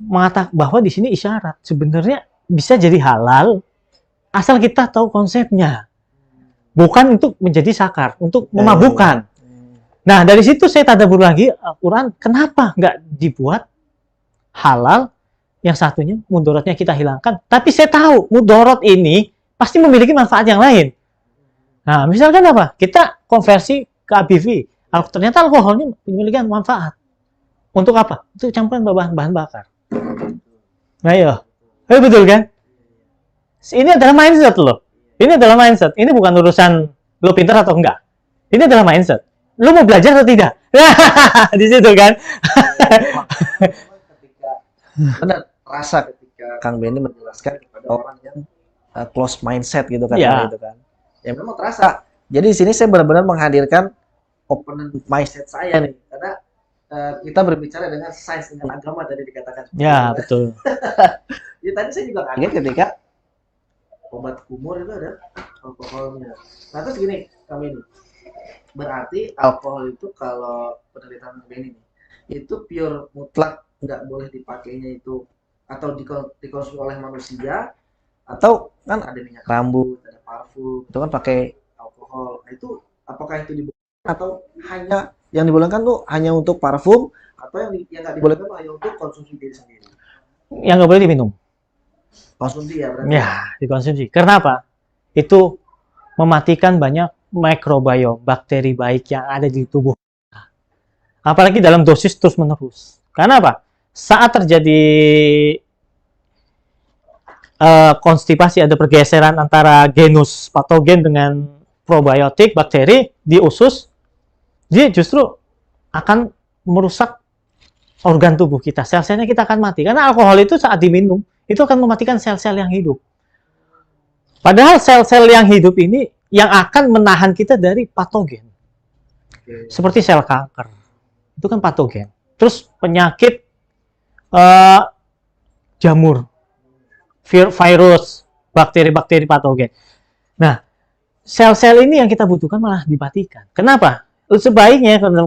Mengatakan bahwa di sini isyarat sebenarnya bisa jadi halal asal kita tahu konsepnya. Bukan untuk menjadi sakar, untuk memabukkan. Nah, dari situ saya tadabbur lagi Al-Qur'an, kenapa nggak dibuat halal? Yang satunya mudorotnya kita hilangkan, tapi saya tahu mudorot ini pasti memiliki manfaat yang lain. Nah, misalkan apa? Kita konversi ke ABV, ternyata alkoholnya memiliki manfaat. Untuk apa? Untuk campuran bahan bakar. Nah, iya. Betul kan? Ini adalah mindset loh. Ini adalah mindset. Ini bukan urusan lo pintar atau enggak. Ini adalah mindset. Lo mau belajar atau tidak? Di situ kan? Benar, rasa ketika Kang Benny menjelaskan kepada orang yang close mindset gitu kan, gitu kan. Ya memang terasa. Jadi di sini saya benar-benar menghadirkan open mindset saya nih, karena kita berbicara dengan sains dengan agama tadi dikatakan. Ya, betul. Ya tadi saya juga kaget ketika obat kumur itu ada alkoholnya. Nah terus gini, Kang Benny, berarti alkohol itu kalau penelitian Kang Benny itu pure mutlak nggak boleh dipakainya itu atau dikonsumsi oleh manusia, atau kan ada minyak rambut, ada parfum, itu kan pakai alkohol. Nah, itu apakah itu dibolehkan atau hanya yang dibolehkan tuh hanya untuk parfum, atau yang nggak dibolehkan tuh hanya untuk konsumsi diri sendiri? Yang nggak boleh diminum. Konsumsi ya berarti? Ya, dikonsumsi. Karena apa? Itu mematikan banyak mikrobiom, bakteri baik yang ada di tubuh. Apalagi dalam dosis terus-menerus. Karena apa? Saat terjadi konstipasi, ada pergeseran antara genus patogen dengan probiotik, bakteri di usus, dia justru akan merusak organ tubuh kita. Sel-selnya kita akan mati. Karena alkohol itu saat diminum, itu akan mematikan sel-sel yang hidup. Padahal sel-sel yang hidup ini yang akan menahan kita dari patogen. Seperti sel kanker. Itu kan patogen. Terus penyakit jamur, virus, bakteri-bakteri patogen. Nah, sel-sel ini yang kita butuhkan malah dimatikan. Kenapa? Sebaiknya kalau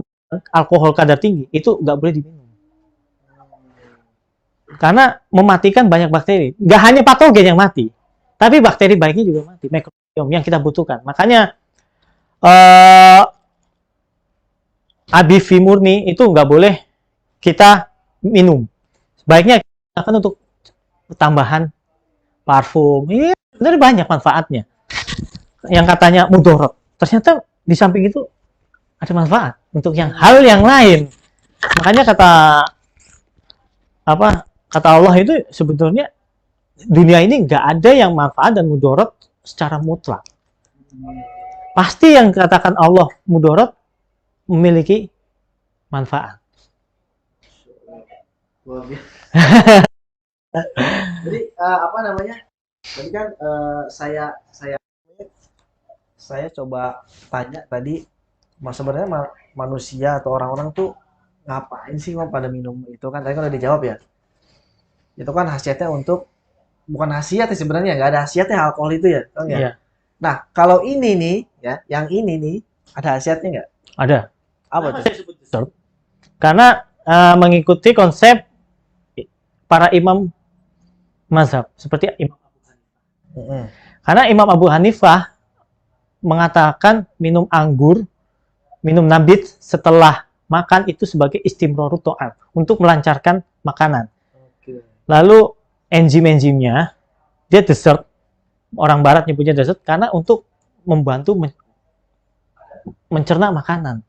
alkohol kadar tinggi itu nggak boleh diminum. Karena mematikan banyak bakteri. Nggak hanya patogen yang mati, tapi bakteri baiknya juga mati, mikrobiom yang kita butuhkan. Makanya ABV murni itu nggak boleh kita minum. Sebaiknya kita akan untuk tambahan parfum. Ini sebenarnya banyak manfaatnya. Yang katanya mudorot, ternyata di samping itu ada manfaat untuk yang hal yang lain. Makanya kata Allah itu sebetulnya dunia ini nggak ada yang manfaat dan mudorot secara mutlak. Pasti yang katakan Allah mudorot memiliki manfaat. Jadi apa namanya? Tadi kan saya coba tanya tadi, sebenarnya manusia atau orang-orang tuh ngapain sih pada minum itu kan? Tadi kan udah dijawab ya. Itu kan khasiatnya untuk, bukan khasiat ya sebenarnya, nggak ada khasiatnya alkohol itu ya, kan ya? Iya. Nah, kalau ini nih, ya, yang ini nih, ada khasiatnya nggak? Ada. Apa tuh? Karena mengikuti konsep para imam mazhab seperti Imam Abu Hanifah. Karena Imam Abu Hanifah mengatakan minum anggur, minum nabit setelah makan itu sebagai istimrorut to'am, untuk melancarkan makanan. Lalu enzim-enzimnya, dia dessert, orang barat nyebutnya dessert, karena untuk membantu mencerna makanan.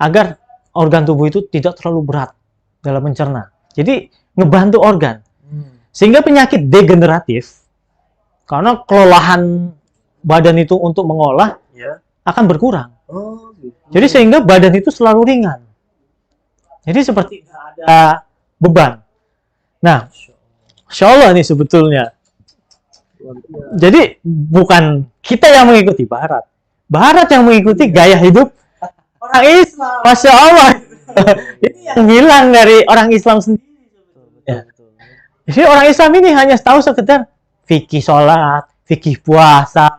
Agar organ tubuh itu tidak terlalu berat dalam mencerna. Jadi, ngebantu organ. Sehingga penyakit degeneratif, karena kelelahan badan itu untuk mengolah, akan berkurang. Jadi sehingga badan itu selalu ringan. Jadi seperti tidak ada beban. Nah, Insya Allah nih sebetulnya. Jadi bukan kita yang mengikuti Barat. Barat yang mengikuti gaya hidup orang Islam. Masya Allah. Ini yang hilang dari orang Islam sendiri. Ya. Jadi orang Islam ini hanya tahu sekedar fikih sholat, fikih puasa,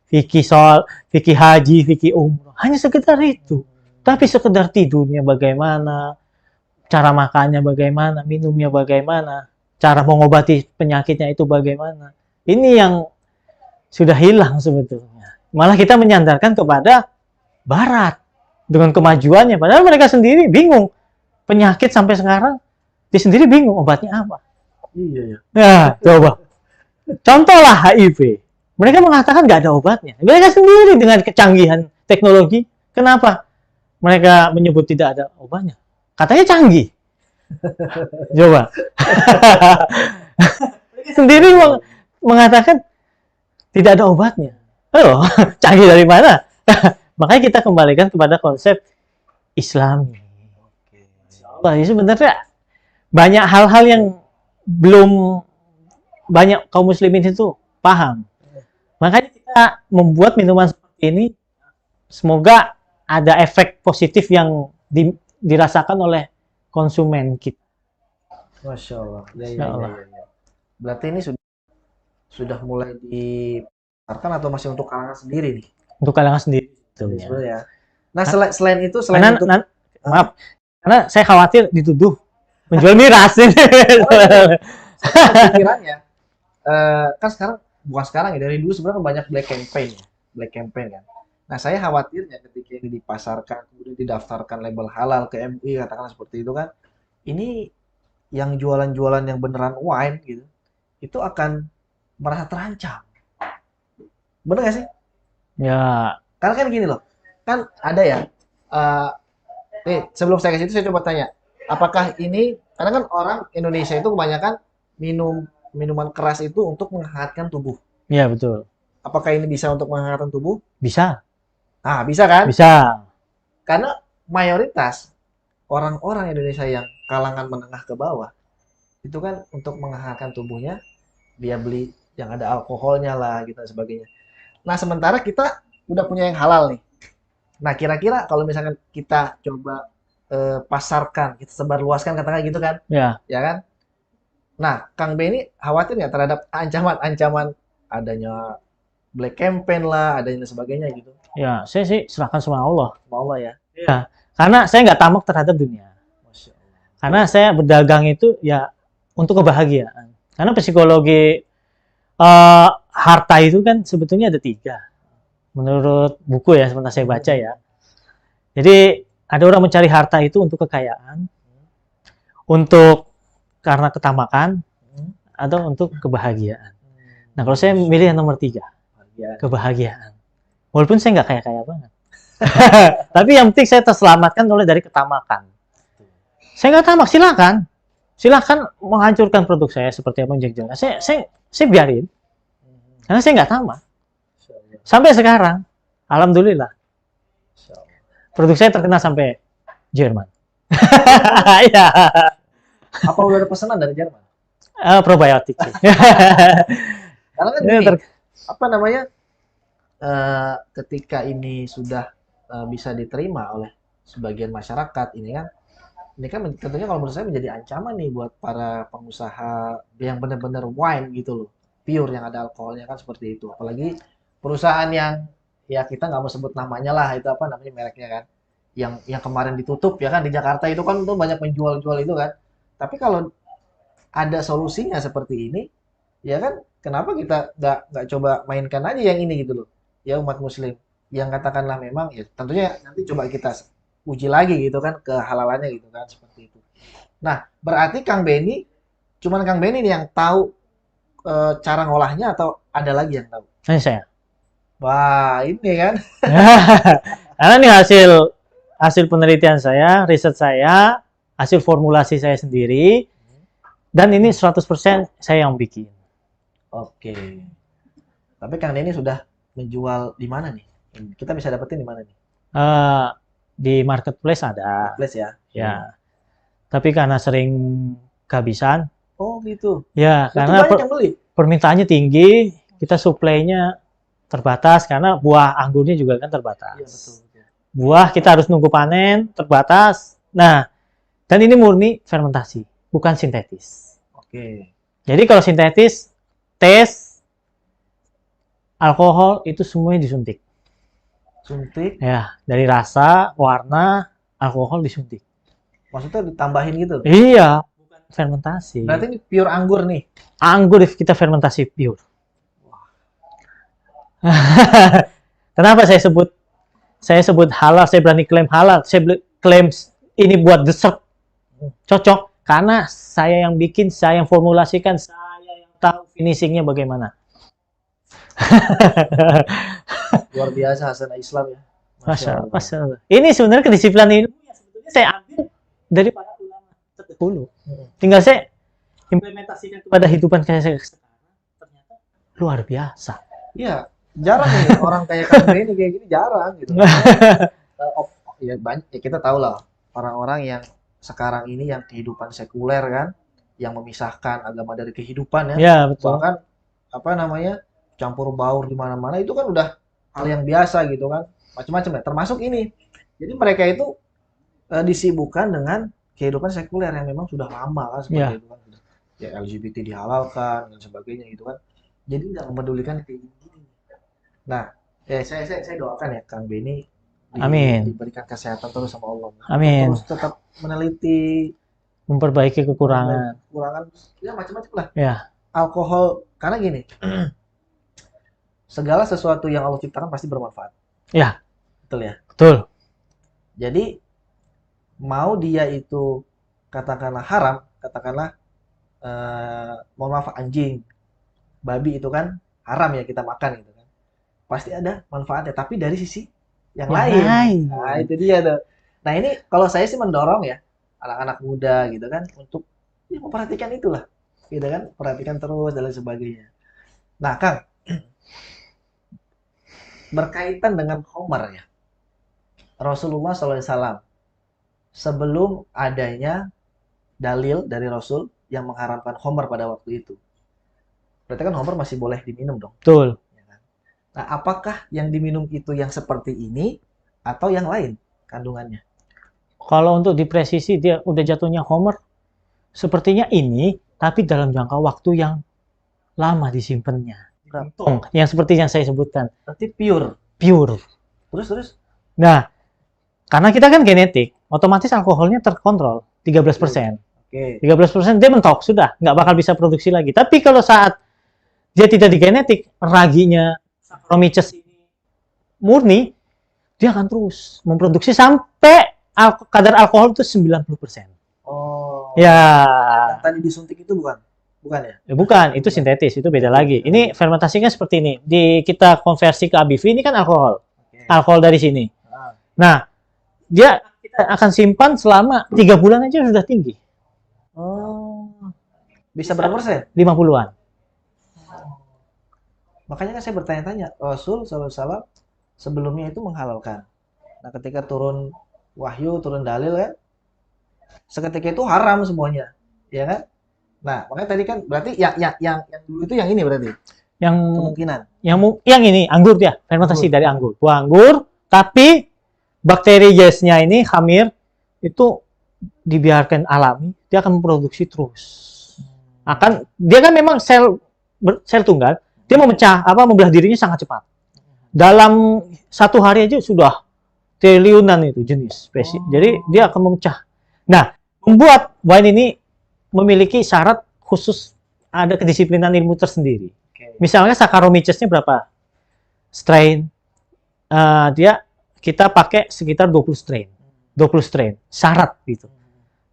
fikih haji, fikih umroh. Hanya sekedar itu. Tapi sekedar tidurnya bagaimana, cara makannya bagaimana, minumnya bagaimana, cara mengobati penyakitnya itu bagaimana. Ini yang sudah hilang sebetulnya. Malah kita menyandarkan kepada Barat dengan kemajuannya. Padahal mereka sendiri bingung. Penyakit sampai sekarang, dia sendiri bingung obatnya apa. Iya. Nah, coba. Contohlah HIV. Mereka mengatakan nggak ada obatnya. Mereka sendiri dengan kecanggihan teknologi, kenapa mereka menyebut tidak ada obatnya? Katanya canggih. Coba. Mereka sendiri mengatakan tidak ada obatnya. Oh, canggih dari mana? Makanya kita kembalikan kepada konsep Islami. Wah, ini sebenarnya banyak hal-hal yang belum banyak kaum muslimin itu paham. Makanya kita membuat minuman seperti ini, semoga ada efek positif yang dirasakan oleh konsumen kita. Masya Allah. Ya. Berarti ini sudah mulai dipasarkan atau masih untuk kalangan sendiri nih? Untuk kalangan sendiri. Ya. Nah, selain itu, maaf, karena saya khawatir dituduh menjual miras. Pikirannya, kan sekarang, bukan sekarang ya, dari dulu sebenarnya banyak black campaign kan. Nah, saya khawatirnya ketika ini dipasarkan, kemudian didaftarkan label halal ke MUI, katakanlah seperti itu kan, ini yang jualan-jualan yang beneran wine gitu, itu akan merasa terancam. Bener gak sih? Ya. Karena kan gini loh, kan ada ya, Sebelum saya ke situ saya coba tanya, apakah ini karena kan orang Indonesia itu kebanyakan minum minuman keras itu untuk menghangatkan tubuh. Iya, betul. Apakah ini bisa untuk menghangatkan tubuh? Bisa, Ah, bisa kan? bisa. Karena mayoritas orang-orang Indonesia yang kalangan menengah ke bawah itu kan untuk menghangatkan tubuhnya dia beli yang ada alkoholnya lah gitu dan sebagainya. Nah, sementara kita udah punya yang halal nih. Nah, kira-kira kalau misalkan kita coba pasarkan, kita sebarluaskan katakan gitu kan, Ya, ya kan? Nah, Kang Benny khawatir nggak terhadap ancaman-ancaman adanya black campaign lah, adanya dan sebagainya gitu? ya. Saya sih serahkan sama Allah. Sama Allah ya. Ya, karena saya nggak tamak terhadap dunia. Masya Allah. Karena saya berdagang itu ya untuk kebahagiaan. Karena psikologi harta itu kan sebetulnya ada tiga. Menurut buku ya, sebentar saya baca ya. Jadi ada orang mencari harta itu untuk kekayaan, untuk karena ketamakan, Hmm. atau untuk kebahagiaan. Nah, kalau saya milih yang nomor tiga, Ya. kebahagiaan. Walaupun saya nggak kaya-kaya banget. Tapi yang penting saya terselamatkan oleh dari ketamakan. Saya nggak tamak, silakan. Silakan menghancurkan produk saya seperti apa yang jelas. Saya biarin. Karena saya nggak tamak. Masya Allah. Sampai sekarang, alhamdulillah, Masya Allah. produk saya terkenal sampai Jerman. Iya, Apa udah ada pesanan dari Jerman? probiotik. Karena kan Ini gini, ter- apa namanya, ketika ini sudah bisa diterima oleh sebagian masyarakat, ini kan tentunya kalau menurut saya menjadi ancaman nih buat para pengusaha yang benar-benar wine gitu loh, pure yang ada alkoholnya kan seperti itu. Apalagi perusahaan yang ya kita nggak mau sebut namanya lah, itu apa namanya mereknya kan, yang kemarin ditutup ya kan di Jakarta itu kan tuh banyak penjual-jual itu kan. Tapi kalau ada solusinya seperti ini, ya kan kenapa kita nggak coba mainkan aja yang ini gitu loh, ya umat muslim yang katakanlah memang ya tentunya nanti coba kita uji lagi gitu kan kehalalannya gitu kan seperti itu. Nah, berarti Kang Beni cuman Kang Beni nih yang tahu cara ngolahnya atau ada lagi yang tahu? Ini saya. Wah, ini kan. Karena ini hasil penelitian saya, riset saya, hasil formulasi saya sendiri, dan ini 100% saya yang bikin. Oke. Tapi Kang Beni sudah menjual di mana nih? Kita bisa dapetin di mana nih? Eh, di marketplace ada, Place ya. ya. Tapi karena sering kehabisan, Oh, gitu. ya Berarti karena banyak yang beli. permintaannya tinggi, kita suplainya terbatas karena buah anggurnya juga kan Iya, terbatas. betul, betul. Buah kita harus nunggu panen, terbatas. Nah, dan ini murni fermentasi, bukan sintetis. Oke. Jadi kalau sintetis, tes, alkohol itu semuanya disuntik. Suntik, Ya, dari rasa, warna, alkohol disuntik. maksudnya ditambahin gitu. Iya, bukan fermentasi. Berarti ini pure anggur nih. Anggur kita fermentasi pure. Kenapa saya sebut halal, saya berani klaim halal, saya klaim ini buat dessert cocok karena saya yang bikin, saya yang formulasikan, saya yang tahu finishingnya bagaimana. Luar biasa hasanah Islam ya. Masya Allah, Masya Allah. Ini sebenarnya kedisiplinan ilmu yang sebetulnya saya ambil dari para ulama terdahulu. Tinggal saya implementasikan kepada kehidupan saya sekarang, ternyata luar biasa. Iya, jarang nih orang kayak Kang Benny kayak gini jarang gitu. Ya banyak ya kita tahu lah orang-orang yang sekarang ini yang kehidupan sekuler kan, yang memisahkan agama dari kehidupan ya. Ya, betul. Bahkan apa namanya? Campur baur di mana-mana itu kan udah hal yang biasa gitu kan. Macam-macam ya, termasuk ini. Jadi mereka itu disibukkan dengan kehidupan sekuler yang memang sudah lama kan seperti Ya, itu kan. Ya LGBT dihalalkan dan sebagainya gitu kan. Jadi nggak mempedulikan kayak gini. Nah, saya doakan ya Kang Benny amin. diberikan kesehatan terus sama Allah. Amin. Terus tetap meneliti Memperbaiki kekurangan. kekurangan ya macam-macam lah. Ya, Alkohol karena gini, segala sesuatu yang Allah ciptakan pasti bermanfaat. ya, Betul ya? betul. Jadi mau dia itu katakanlah haram, katakanlah mohon maaf anjing, babi itu kan haram ya kita makan gitu kan. Pasti ada manfaatnya, tapi dari sisi yang Yang lain. lain. Nah, itu dia tuh. Nah ini kalau saya sih mendorong ya anak-anak muda gitu kan untuk ya, memperhatikan itulah, gitu kan, perhatikan terus dan lain sebagainya. Nah Kang, berkaitan dengan Homer ya, Rasulullah SAW sebelum adanya dalil dari Rasul yang mengharamkan Homer pada waktu itu. Berarti kan Homer masih boleh diminum dong. Betul. Ya kan? Nah, apakah yang diminum itu yang seperti ini atau yang lain kandungannya? Kalau untuk dipresisi dia udah jatuhnya Homer, sepertinya ini, tapi dalam jangka waktu yang lama disimpannya. Yang seperti yang saya sebutkan. Berarti pure. Pure. Terus? Nah, karena kita kan genetik, otomatis alkoholnya terkontrol 13%. Oke. 13% dia mentok, sudah nggak bakal bisa produksi lagi. Tapi kalau saat dia tidak digenetik, raginya Saccharomyces murni, dia akan terus memproduksi sampai kadar alkohol itu 90%. Oh. Ya. Yang tadi disuntik itu bukan? Bukan ya? Bukan, itu sintetis, itu beda lagi. Ini fermentasinya seperti ini. Kita konversi ke ABV, ini kan alkohol. Oke. Alkohol dari sini. Nah, kita akan simpan selama 3 bulan aja sudah tinggi. Oh. Bisa berapa persen? 50-an. Makanya kan saya bertanya-tanya, Rasul SAW sebelumnya itu menghalalkan. Nah, ketika turun wahyu, turun dalil kan, seketika itu haram semuanya, ya kan? Nah, makanya tadi kan berarti yang dulu itu yang ini berarti Yang kemungkinan. yang ini anggur dia, fermentasi dari anggur. Buah anggur, tapi bakteri yeastnya ini khamir itu dibiarkan alami, dia akan memproduksi terus. Dia kan memang sel tunggal, dia membelah dirinya sangat cepat. Dalam 1 hari aja sudah triliunan itu jenis spesies. Jadi dia akan memecah. Nah, membuat wine ini memiliki syarat khusus, ada kedisiplinan ilmu tersendiri. Misalnya Saccharomyces-nya berapa strain? Kita pakai sekitar 20 strain. 20 strain, syarat gitu.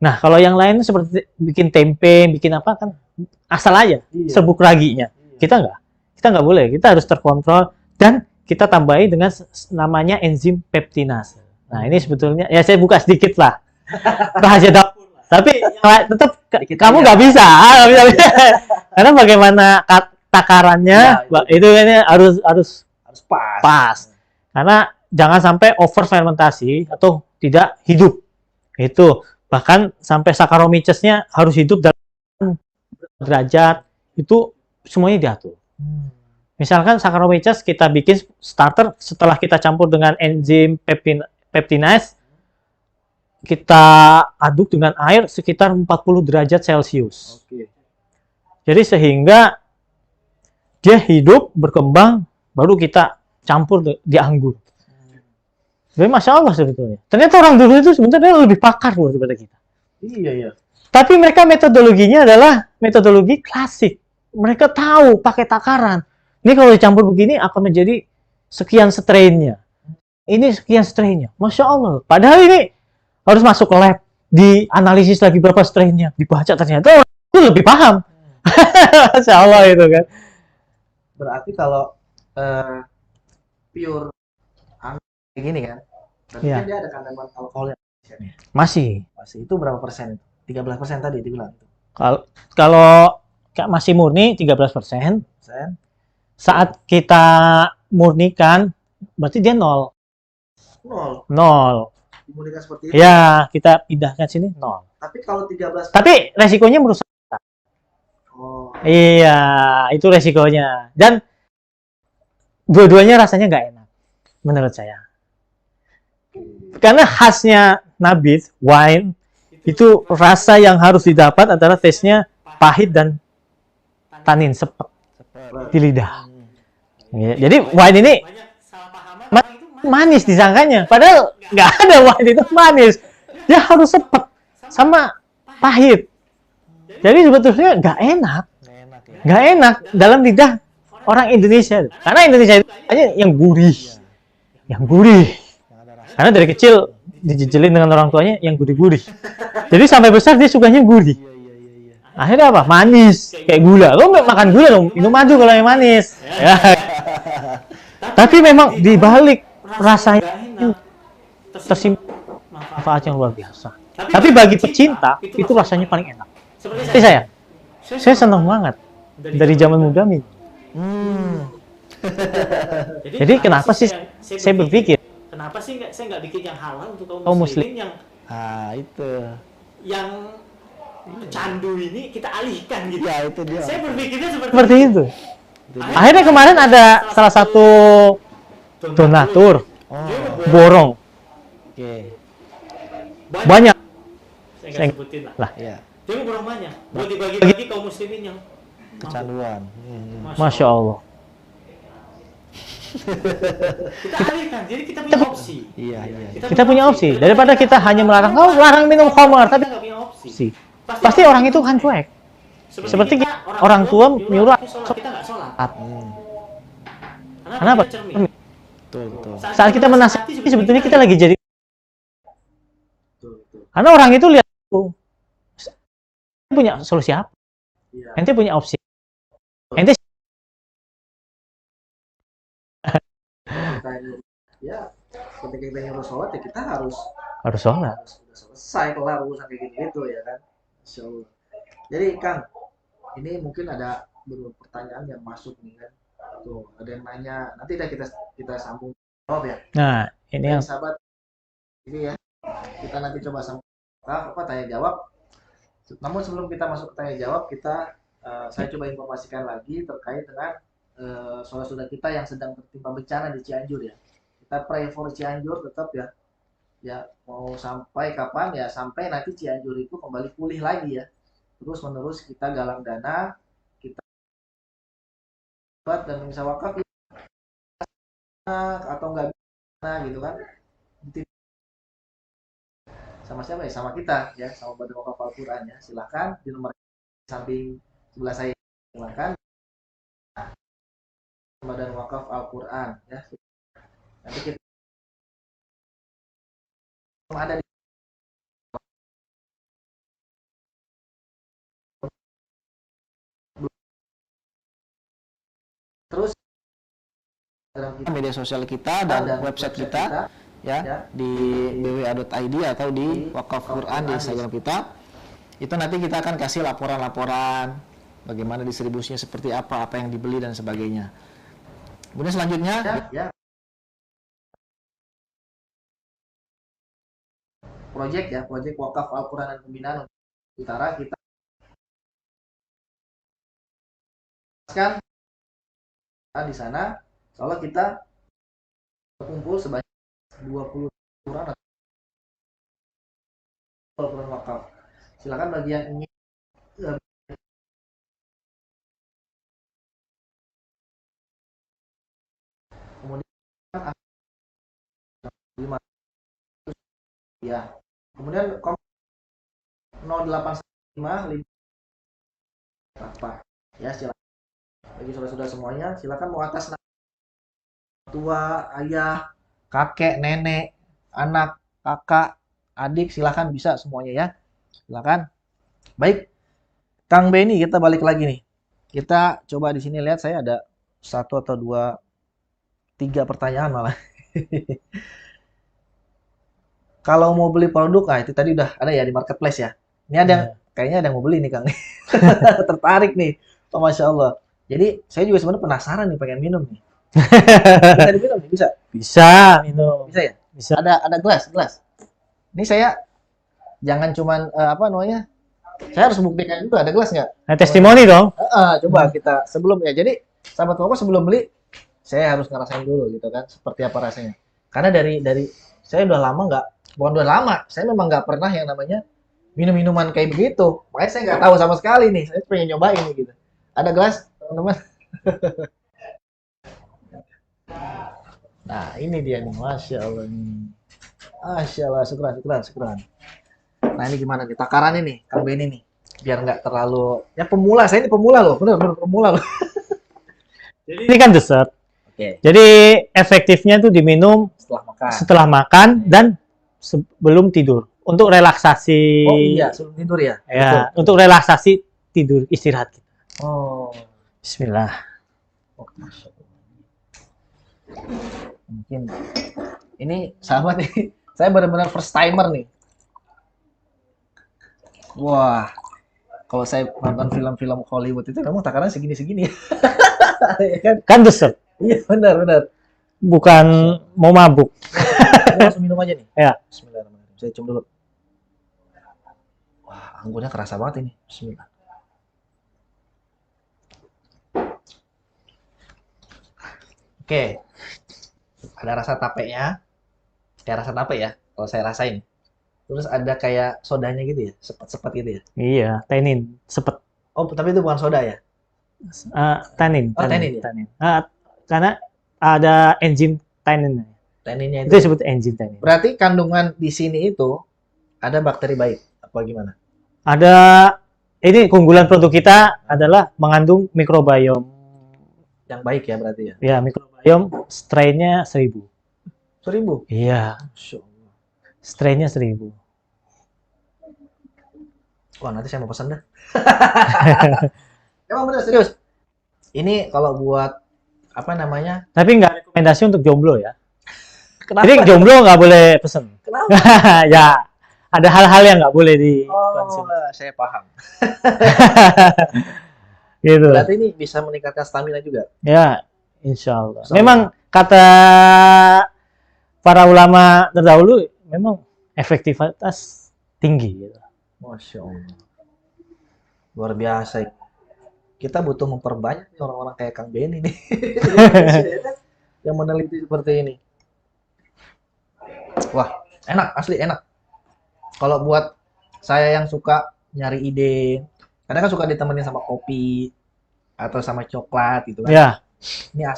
Nah, kalau yang lain seperti bikin tempe, bikin apa kan asal aja, serbuk raginya. Kita nggak boleh, kita harus terkontrol dan kita tambahi dengan namanya enzim peptinase. Nah, ini sebetulnya ya saya buka sedikit lah rahasia dapur. Tapi tetap kamu nggak bisa, karena bagaimana takarannya itu ini harus pas. Karena jangan sampai over fermentasi atau tidak hidup. Itu bahkan sampai Saccharomyces-nya harus hidup dalam derajat, itu semuanya diatur. Misalkan Saccharomyces kita bikin starter, setelah kita campur dengan enzim peptinase, kita aduk dengan air sekitar 40 derajat Celcius. Jadi sehingga dia hidup, berkembang, baru kita campur di anggur. Jadi Masya Allah sebetulnya. Ternyata orang dulu itu sebenarnya lebih pakar loh daripada kita. Iya. Tapi mereka metodologinya adalah metodologi klasik. Mereka tahu pakai takaran. Ini kalau dicampur begini akan menjadi sekian strainnya. Ini sekian strainnya. Masya Allah. Padahal ini harus masuk ke lab, dianalisis lagi berapa strainnya, dibaca ternyata itu lebih paham. Masya Allah itu kan. Berarti kalau pure kayak gini kan, berarti kan dia ada kandungan alkoholnya. Masih. Itu berapa persen? 13% tadi dibilang. Kalau masih murni 13%. Saat kita murnikan, berarti dia 0. 0. Dimurnikan seperti itu. Ya, kita pindahkan sini 0. Tapi kalau 13%. Tapi resikonya merusak. Oh. Iya, itu resikonya. Dan dua-duanya rasanya nggak enak, menurut saya. Karena khasnya Nabit, wine, itu rasa yang harus didapat adalah taste-nya pahit dan tanin, sepet di lidah. Ya, jadi wine ini manis disangkanya, padahal nggak ada wine itu manis. Dia harus sepet sama pahit. Jadi sebetulnya nggak enak dalam lidah orang Indonesia. Karena Indonesia itu hanya yang gurih. Karena dari kecil dijejelin dengan orang tuanya yang gurih-gurih. Jadi sampai besar dia sukanya gurih. Akhirnya apa? Manis, kayak gula. Lo makan gula dong, minum madu kalau yang manis. Ya. Tapi memang dibalik rasanya tersimpan manfaat yang luar biasa. Tapi bagi pecinta, itu rasanya paling enak. Seperti saya senang banget dari zaman muda nih. Jadi kenapa sih saya berpikir, kenapa sih saya nggak bikin yang halal untuk kaum kaum muslim muslimin itu. yang candu ini kita alihkan gitu. Ya, itu dia. Saya berpikirnya seperti itu. Akhirnya kemarin ada salah satu donatur borong Oke. banyak. Saya nggak sebutin lah. Ya, Dia mau borong banyak. Buat dibagi-bagi kaum muslimin yang kecanduan. Masya Allah. kita alihkan. Jadi kita punya opsi. Iya. Kita punya opsi. Daripada kita hanya melarang, oh larang minum khamar, Kita tapi nggak punya opsi. pasti orang itu kan cuek. Seperti orang tua nyuruh sholat, kita nggak sholat. Kenapa? Kita cermin. Betul. Saat kita menasihati sebetulnya kita lagi jadi. Karena orang itu lihat tuh, punya solusi apa? Ente punya opsi. Ente Ya, ketika kita nyuruh sholat ya kita harus sholat. sudah selesai kelar urusan kayak gitu ya kan. Insya Allah. Jadi Kang, ini mungkin ada beberapa pertanyaan yang masuk nih kan. Tuh, ada yang nanya, nanti kita sambung jawab ya. Nah, ini yang Sahabat ini ya. Kita nanti coba sambung tanya jawab. Namun sebelum kita masuk ke tanya jawab, saya coba informasikan lagi terkait dengan saudara-saudara kita yang sedang tertimpa bencana di Cianjur ya. Kita pray for Cianjur tetap ya. Ya, mau sampai kapan ya, sampai nanti Cianjur itu kembali pulih lagi ya. Terus menerus kita galang dana, kita buat dan bisa wakaf atau enggak bisa gitu kan. Sama siapa ya? Sama kita ya, sama Badan Wakaf Al-Quran ya. Silakan di nomor samping sebelah saya, silakan. Badan Wakaf Al-Quran ya. Nanti kita ada di terus media sosial kita dan website kita ya di bwa.id atau di Wakaf Quran di Instagram kita. Itu nanti kita akan kasih laporan-laporan bagaimana distribusinya, seperti apa yang dibeli dan sebagainya. Kemudian selanjutnya proyek Wakaf Al-Quran dan Pembinaan Utara kita kan di sana. Kalau kita kumpul sebanyak 20 Quran Al-Quran wakaf. Silakan bagi yang ingin kemudian ya. Kemudian 0815 apa ya, silakan bagi saudara-saudara semuanya, silakan mau atas nama tua, ayah, kakek, nenek, anak, kakak, adik, silakan bisa semuanya ya. Silakan. Baik, Kang Beni, kita balik lagi nih. Kita coba di sini lihat, saya ada 1 atau 2, 3 pertanyaan malah. Kalau mau beli produk, nah itu tadi udah ada ya di marketplace ya. Ini ada yang kayaknya ada yang mau beli nih Kang. Tertarik nih. Oh, Masya Allah. Jadi saya juga sebenarnya penasaran nih, pengen minum nih. Bisa diminum nih, bisa? bisa minum. Bisa ya? Bisa. Ada gelas. Ini saya jangan cuman apa namanya? Saya harus buktikan juga ada gelas nggak? Nah, testimoni dong. Coba kita sebelum ya. Jadi sahabat Koko sebelum beli saya harus ngerasain dulu gitu kan, seperti apa rasanya. Karena dari saya udah lama bukan udah lama, saya memang nggak pernah yang namanya minum-minuman kayak begitu. Makanya saya nggak tahu sama sekali nih. Saya pengen nyobain nih gitu. Ada gelas, teman-teman. Nah, ini dia nih, Masya Allah nih. Masya Allah, syukran. Nah, ini gimana nih, takarannya nih, Kang Beni nih. Biar nggak terlalu, ya pemula, saya ini pemula loh, bener pemula loh. Jadi ini kan dessert. Oke. Jadi efektifnya tuh diminum setelah makan dan sebelum tidur. Untuk relaksasi. Oh iya, sebelum tidur ya? Ya, untuk relaksasi tidur, istirahat kita. Oh. Bismillah. Oh, Masya Allah. Mungkin ini sahabat nih, Saya benar-benar first timer nih. Wah, kalau saya nonton film-film Hollywood itu memang takaran segini-segini ya. Ya kan? Kan dessert, Iya, benar. bukan mau mabuk. Ini langsung minum aja nih. Ya. Bismillahirrahmanirrahim. Saya cium dulu. Wah, anggurnya kerasa banget ini. Bismillah. Oke. Ada rasa tapenya. Kayak rasa tape ya, kalau saya rasain. Terus ada kayak sodanya gitu ya, sepet-sepet gitu ya. Iya, tannin, sepet. Oh, tapi itu bukan soda ya? Tannin, Oh, tannin ya? tannin. Karena ada enzim tannin. Tanninnya Itu itu. disebut enzim tannin. Berarti kandungan di sini itu ada bakteri baik apa gimana? Ada ini keunggulan produk kita adalah mengandung mikrobiom. Yang baik ya berarti ya? Ya, mikrobiom strain-nya 1000. 1000? Iya, Masya Allah. strain-nya 1000. Wah, nanti saya mau pesan dah. Emang bener serius. Ini kalau buat apa namanya? Tapi nggak rekomendasi untuk jomblo ya. Kenapa? Jadi jomblo nggak boleh pesen. Kenapa? Ya, ada hal-hal yang nggak boleh di Oh, saya paham. gitu. Berarti ini bisa meningkatkan stamina juga. Ya, insya Allah. Insya Allah. Memang kata para ulama terdahulu, memang efektivitas tinggi. Gitu. Masya Allah. Luar biasa. Kita butuh memperbanyak nih orang-orang kayak Kang Benny nih. Yang meneliti seperti ini. Wah, enak, asli enak. Kalau buat saya yang suka nyari ide, kadang kan suka ditemenin sama kopi atau sama coklat gitu kan. Ya, Ini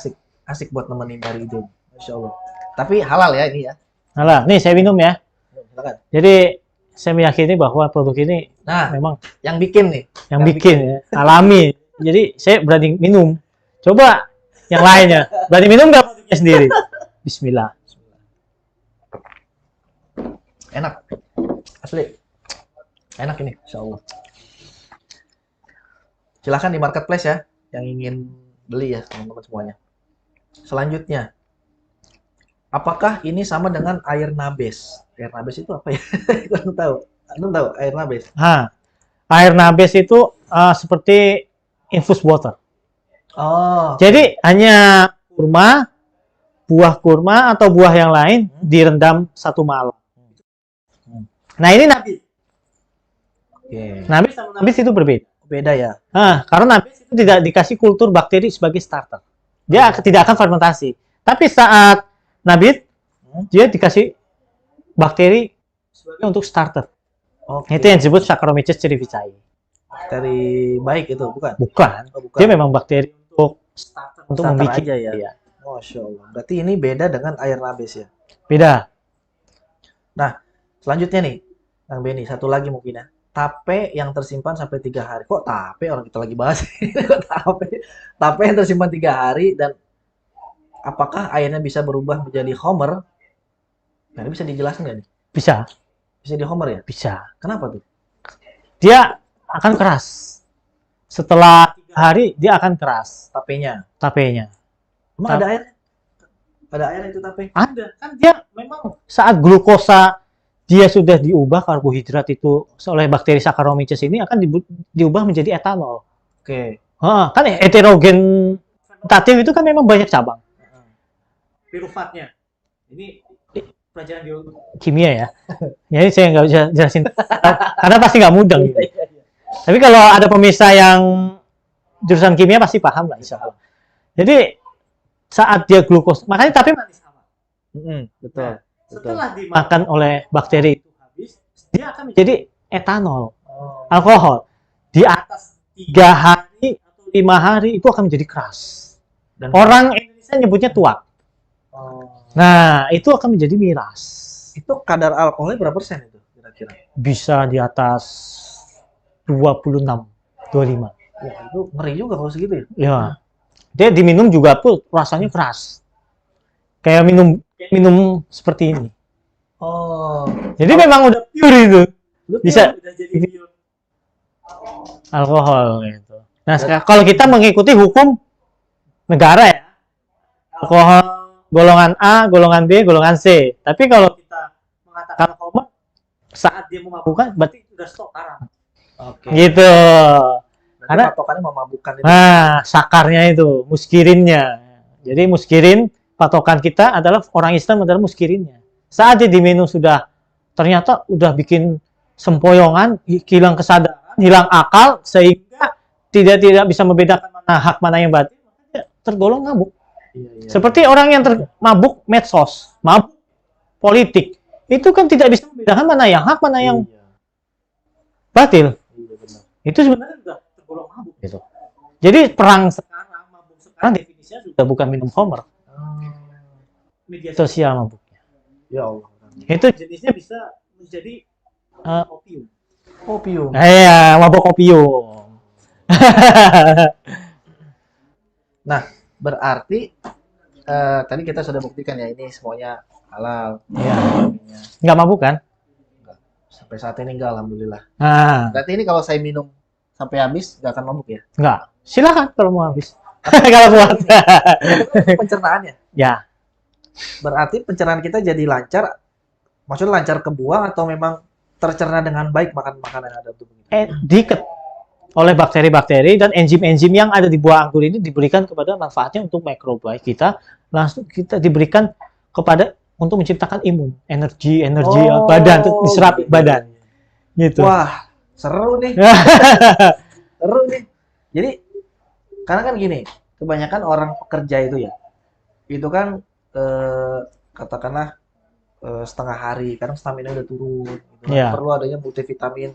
asik buat nemenin nyari ide. Masya Allah. Tapi halal ya ini ya. nah, nih saya minum ya. Silakan. Jadi saya meyakini bahwa produk ini Nah, memang yang bikin nih. yang bikin ya, alami. Jadi saya berani minum. Coba yang lainnya. Berani minum nggak produknya sendiri? Bismillah. Enak. Asli. Enak ini, Insya Allah. Silahkan di marketplace ya, yang ingin beli ya teman-teman semuanya. Selanjutnya, apakah ini sama dengan air nabes? Air nabes itu apa ya? Kita tahu. Anda tahu air nabes? Air nabes itu seperti infused water. Oh, Jadi hanya kurma, buah kurma atau buah yang lain direndam 1 malam. Nah ini nabis. oke. Nabis sama nabis itu berbeda. Beda ya. Karena nabis itu tidak dikasih kultur bakteri sebagai starter. Dia tidak akan fermentasi. Tapi saat nabis, dia dikasih bakteri sebagai untuk starter. Oke. Itu yang disebut Saccharomyces cerevisiae. Bakteri baik itu, bukan? Bukan. Oh, bukan. Dia memang bakteri untuk starter, untuk Starter membuat. aja ya? Iya. Masya Allah. Berarti ini beda dengan air nabes ya. Beda. Selanjutnya nih, Kang Benny, satu lagi mungkin ya. Tape yang tersimpan sampai 3 hari. Kok tape orang kita lagi bahas? Kok tape? Tape yang tersimpan 3 hari dan apakah airnya bisa berubah menjadi homer? Nah, ini bisa dijelaskan nggak nih? Bisa. Bisa di homer ya? Bisa. Kenapa tuh? Dia akan keras. Setelah 3 hari, dia akan keras. Tapenya. Tapenya. Emang ada air? Ada air itu tape? Ada. Kan dia memang saat glukosa dia sudah diubah karbohidrat itu oleh bakteri Saccharomyces ini akan diubah menjadi etanol. Oke. Kan heterogen fermentatif itu kan memang banyak cabang. Piruvatnya. Ini pelajaran kimia ya. Jadi saya nggak bisa jelasin karena pasti nggak mudeng. Gitu. Tapi kalau ada pemirsa yang jurusan kimia pasti paham lah insya Allah. Jadi saat dia glukos, makanya tapi manis awal. Betul. Setelah dimakan oleh bakteri itu habis, dia akan menjadi etanol, Oh. alkohol. Di atas 3 hari atau 5 hari itu akan menjadi keras. Dan Orang Indonesia nyebutnya tuak. oh. Nah, itu akan menjadi miras. Itu kadar alkoholnya berapa persen itu kira-kira? Bisa di atas 26, 25. Wah, itu ngeri juga kalau segitu ya. Ya. Dia diminum juga pun rasanya keras. Kayak minum seperti ini. Oh. Jadi memang udah pure itu. Bisa Udah jadi alkohol gitu. Nah, kalau kita mengikuti hukum negara ya, alkohol golongan A, golongan B, golongan C. Tapi kalau kita Kalau homer saat dia memabukkan berarti sudah stop haram. Oke. Gitu. Berarti Karena- patokannya memabukkan itu. Nah, sakarnya itu, muskirinnya. Jadi muskirin, patokan kita adalah orang Islam adalah muskirinnya. Saat dia diminum sudah, ternyata udah bikin sempoyongan, hilang kesadaran, hilang akal, sehingga tidak bisa membedakan mana hak mana yang batil, dia tergolong mabuk. Iya. Seperti orang yang mabuk medsos, mabuk politik, itu kan tidak bisa membedakan mana yang hak, mana yang batil. Iya benar. Itu sebenarnya sudah tergolong mabuk gitu. Jadi perang sekarang, mabuk sekarang definisinya sudah bukan minum homer, media sosial mabuknya. Ya Allah. Itu jenisnya bisa menjadi opium. Opium. Iya, mabuk opium. Nah, berarti tadi kita sudah buktikan ya ini semuanya halal. Iya. Minumnya. Nggak mabuk kan? Sampai saat ini enggak, alhamdulillah. Nah, Berarti ini kalau saya minum sampai habis nggak akan mabuk ya? nggak. Silakan kalau mau habis. Kalau kuat. Pencernaannya. Ya, Berarti pencernaan kita jadi lancar. Maksudnya lancar ke buang atau memang tercerna dengan baik makan makanan yang ada di tubuh kita? diket oleh bakteri-bakteri dan enzim-enzim yang ada di buah anggur ini diberikan kepada manfaatnya untuk mikrobiota kita, langsung kita diberikan kepada untuk menciptakan imun, energi Oh, badan, untuk diserap gitu. badan. Gitu. Wah, seru nih. Seru nih. Jadi karena kan gini, kebanyakan orang pekerja itu ya, itu kan katakanlah setengah hari, kadang stamina udah turun. Gitu kan. Iya. Perlu adanya multivitamin,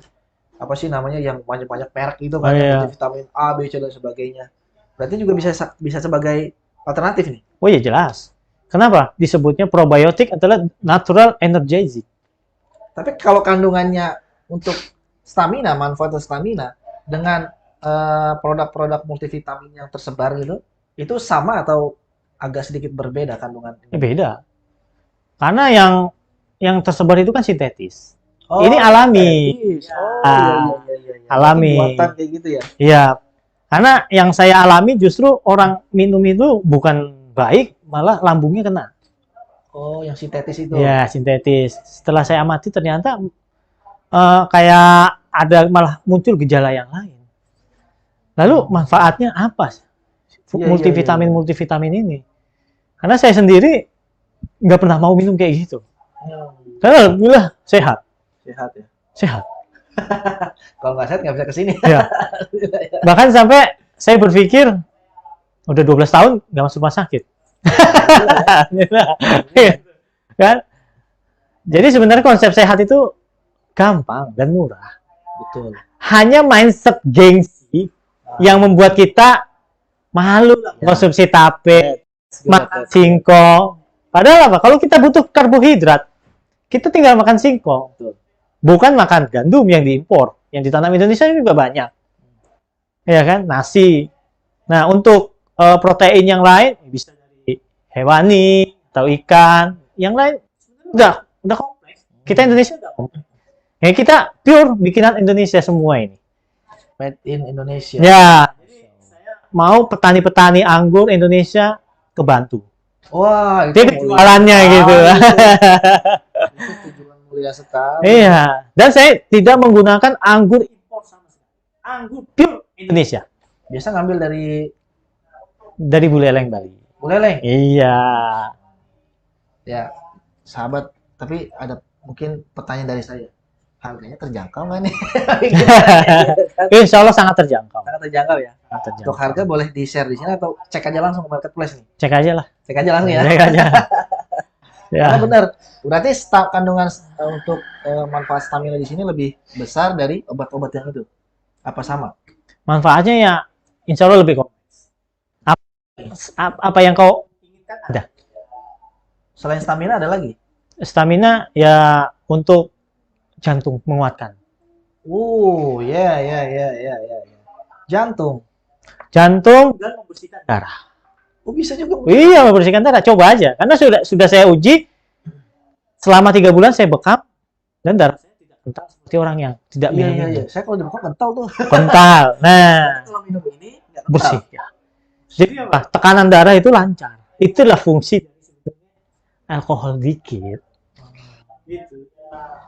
apa sih namanya yang banyak-banyak merek itu Oh, kan, iya. multivitamin A, B, C dan sebagainya. Berarti juga bisa sebagai alternatif nih. Oh iya jelas. Kenapa? Disebutnya probiotik adalah natural energizer. Tapi kalau kandungannya untuk stamina, manfaat stamina dengan produk-produk multivitamin yang tersebar gitu, itu sama atau agak sedikit berbeda kandungan? Beda. Karena yang tersebar itu kan sintetis. Oh, Ini alami. sintetis. Oh, Ah, iya. alami. Berarti buatan kayak gitu ya. Iya. Karena yang saya alami justru orang minum itu bukan baik, malah lambungnya kena. Oh, yang sintetis itu. Ya, sintetis. Setelah saya amati ternyata kayak ada malah muncul gejala yang lain. Lalu manfaatnya apa? Iya, Multivitamin ini. Karena saya sendiri nggak pernah mau minum kayak gitu. Karena alhamdulillah sehat. Sehat ya. Sehat. Kalau nggak sehat nggak bisa kesini. Ya. Bahkan sampai saya berpikir udah 12 tahun nggak masuk rumah sakit. Kan? Jadi sebenarnya konsep sehat itu gampang dan murah. Betul. Hanya mindset gengsi yang membuat kita malu konsumsi tape, makan singkong. Padahal apa? Kalau kita butuh karbohidrat, kita tinggal makan singkong. Betul. Bukan makan gandum yang diimpor. Yang ditanam Indonesia juga banyak. Ya kan? Nasi. Nah, untuk protein yang lain bisa dari hewani atau ikan. Yang lain udah kompleks. Kita Indonesia udah kompleks. Ya, kita pure bikinan Indonesia semua ini. Made in Indonesia. Ya. Jadi saya mau petani-petani anggur Indonesia kebantu. Wah, Dia itu jualannya gitu. Itu tujuan mulia sekali. Iya. Dan saya tidak menggunakan anggur impor sama sekali. Anggur pure Indonesia. Biasa ngambil Dari Buleleng Bali. Buleleng. Iya. Ya, sahabat, tapi ada mungkin pertanyaan dari saya. Harganya terjangkau nggak nih? Insya Allah sangat terjangkau. Sangat terjangkau ya. Sangat terjangkau. Untuk harga boleh di-share di sini atau cek aja langsung ke marketplace nih. Cek aja lah. Cek aja langsung ya. Cek aja. Ya. Karena benar. Berarti kandungan untuk manfaat stamina di sini lebih besar dari obat-obat yang itu. Apa sama? Manfaatnya ya insya Allah lebih kompleks. Apa yang kau inginkan ada. Selain stamina ada lagi? Stamina ya untuk jantung menguatkan. Ya. Jantung. Jantung dan membersihkan darah. Oh, bisa juga. Iya, membersihkan darah. Coba aja. Karena sudah saya uji selama 3 bulan saya bekam dan darah saya tidak kental seperti orang yang tidak minum ini. Iya. Saya kalau dirokok kental tuh. Kental. Nah, Kalau minum ini nggak kental. bersih. Ya. Jadi apa? Tekanan darah itu lancar. Itulah fungsi dari sebenarnya alkohol dikit. Gitu.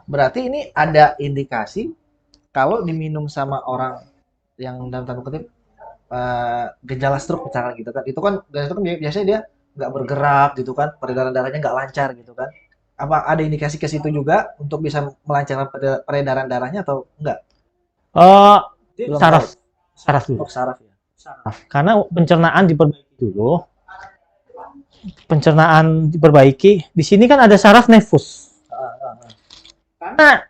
Berarti ini ada indikasi kalau diminum sama orang yang dalam tanda kutip gejala stroke misalkan gitu kan. Itu kan dan itu kan biasanya dia nggak bergerak gitu kan, peredaran darahnya nggak lancar gitu kan. Apa ada indikasi ke situ juga untuk bisa melancarkan peredaran darahnya atau enggak? Oh, Belum saraf, tahu. saraf dulu. Oh, saraf ya. Saraf. Karena pencernaan diperbaiki dulu. Pencernaan diperbaiki. Di sini kan ada saraf nefus. Karena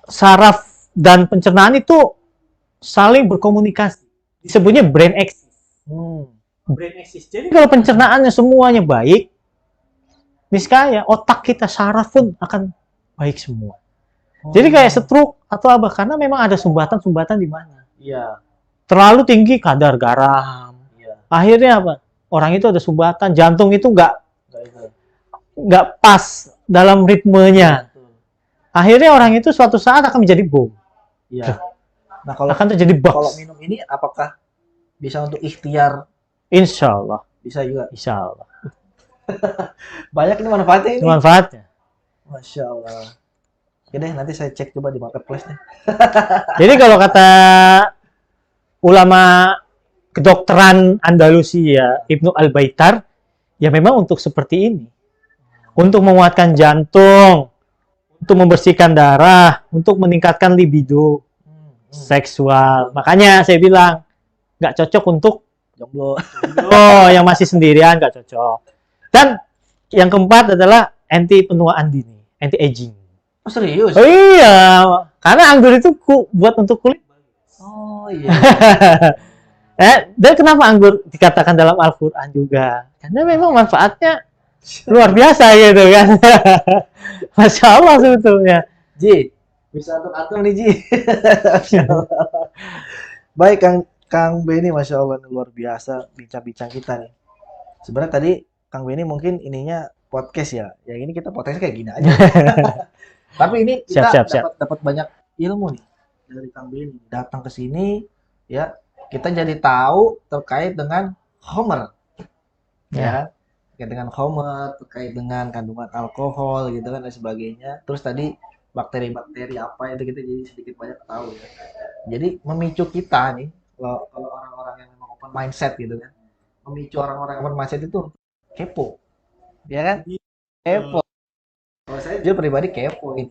saraf dan pencernaan itu saling berkomunikasi. Disebutnya brain axis. Brain axis. Jadi kalau pencernaannya semuanya baik, niscaya otak kita, saraf pun akan baik semua. Jadi kayak stroke atau apa, karena memang ada sumbatan-sumbatan di mana. Iya. Terlalu tinggi kadar garam. Iya. Akhirnya apa? Orang itu ada sumbatan, jantung itu nggak pas dalam ritmenya. Akhirnya orang itu suatu saat akan menjadi bom. Iya. Nah, kalau Akan terjadi kalau box. minum ini apakah bisa untuk ikhtiar? Insya Allah. Bisa juga. Insya Allah. Banyak ini manfaatnya ini. Itu manfaatnya. Masya Allah. Oke deh, nanti saya cek coba di marketplace deh. Jadi kalau kata ulama kedokteran Andalusia, Ibnu Al-Baitar, ya memang untuk seperti ini. Untuk menguatkan jantung, untuk membersihkan darah, untuk meningkatkan libido seksual. Makanya saya bilang, nggak cocok untuk Jomblo. yang masih sendirian, nggak cocok. Dan yang keempat adalah anti penuaan dini, anti aging. Oh, serius? Oh iya, karena anggur itu buat untuk kulit. Oh iya. Dan kenapa anggur dikatakan dalam Al-Quran juga? Karena memang manfaatnya luar biasa gitu kan. Masya Allah sebetulnya. Ji, bisa untuk atur nih Ji. Masya Allah. Baik Kang Benny, Masya Allah luar biasa bincang-bincang kita nih. Sebenarnya tadi Kang Benny mungkin ininya podcast ya. Yang ini kita podcast kayak gini aja. Tapi ini kita dapat banyak ilmu nih dari Kang Benny. Datang ke sini ya, kita jadi tahu terkait dengan Homer. Ya. Terkait dengan Homer, terkait dengan kandungan alkohol gitu kan dan sebagainya. Terus tadi bakteri-bakteri apa itu kita jadi sedikit banyak tahu ya. Jadi memicu kita nih kalau orang-orang yang memang open mindset gitu kan. Memicu orang-orang open mindset itu kepo. Ya kan? Kepo. Kalau saya juga pribadi kepo ini.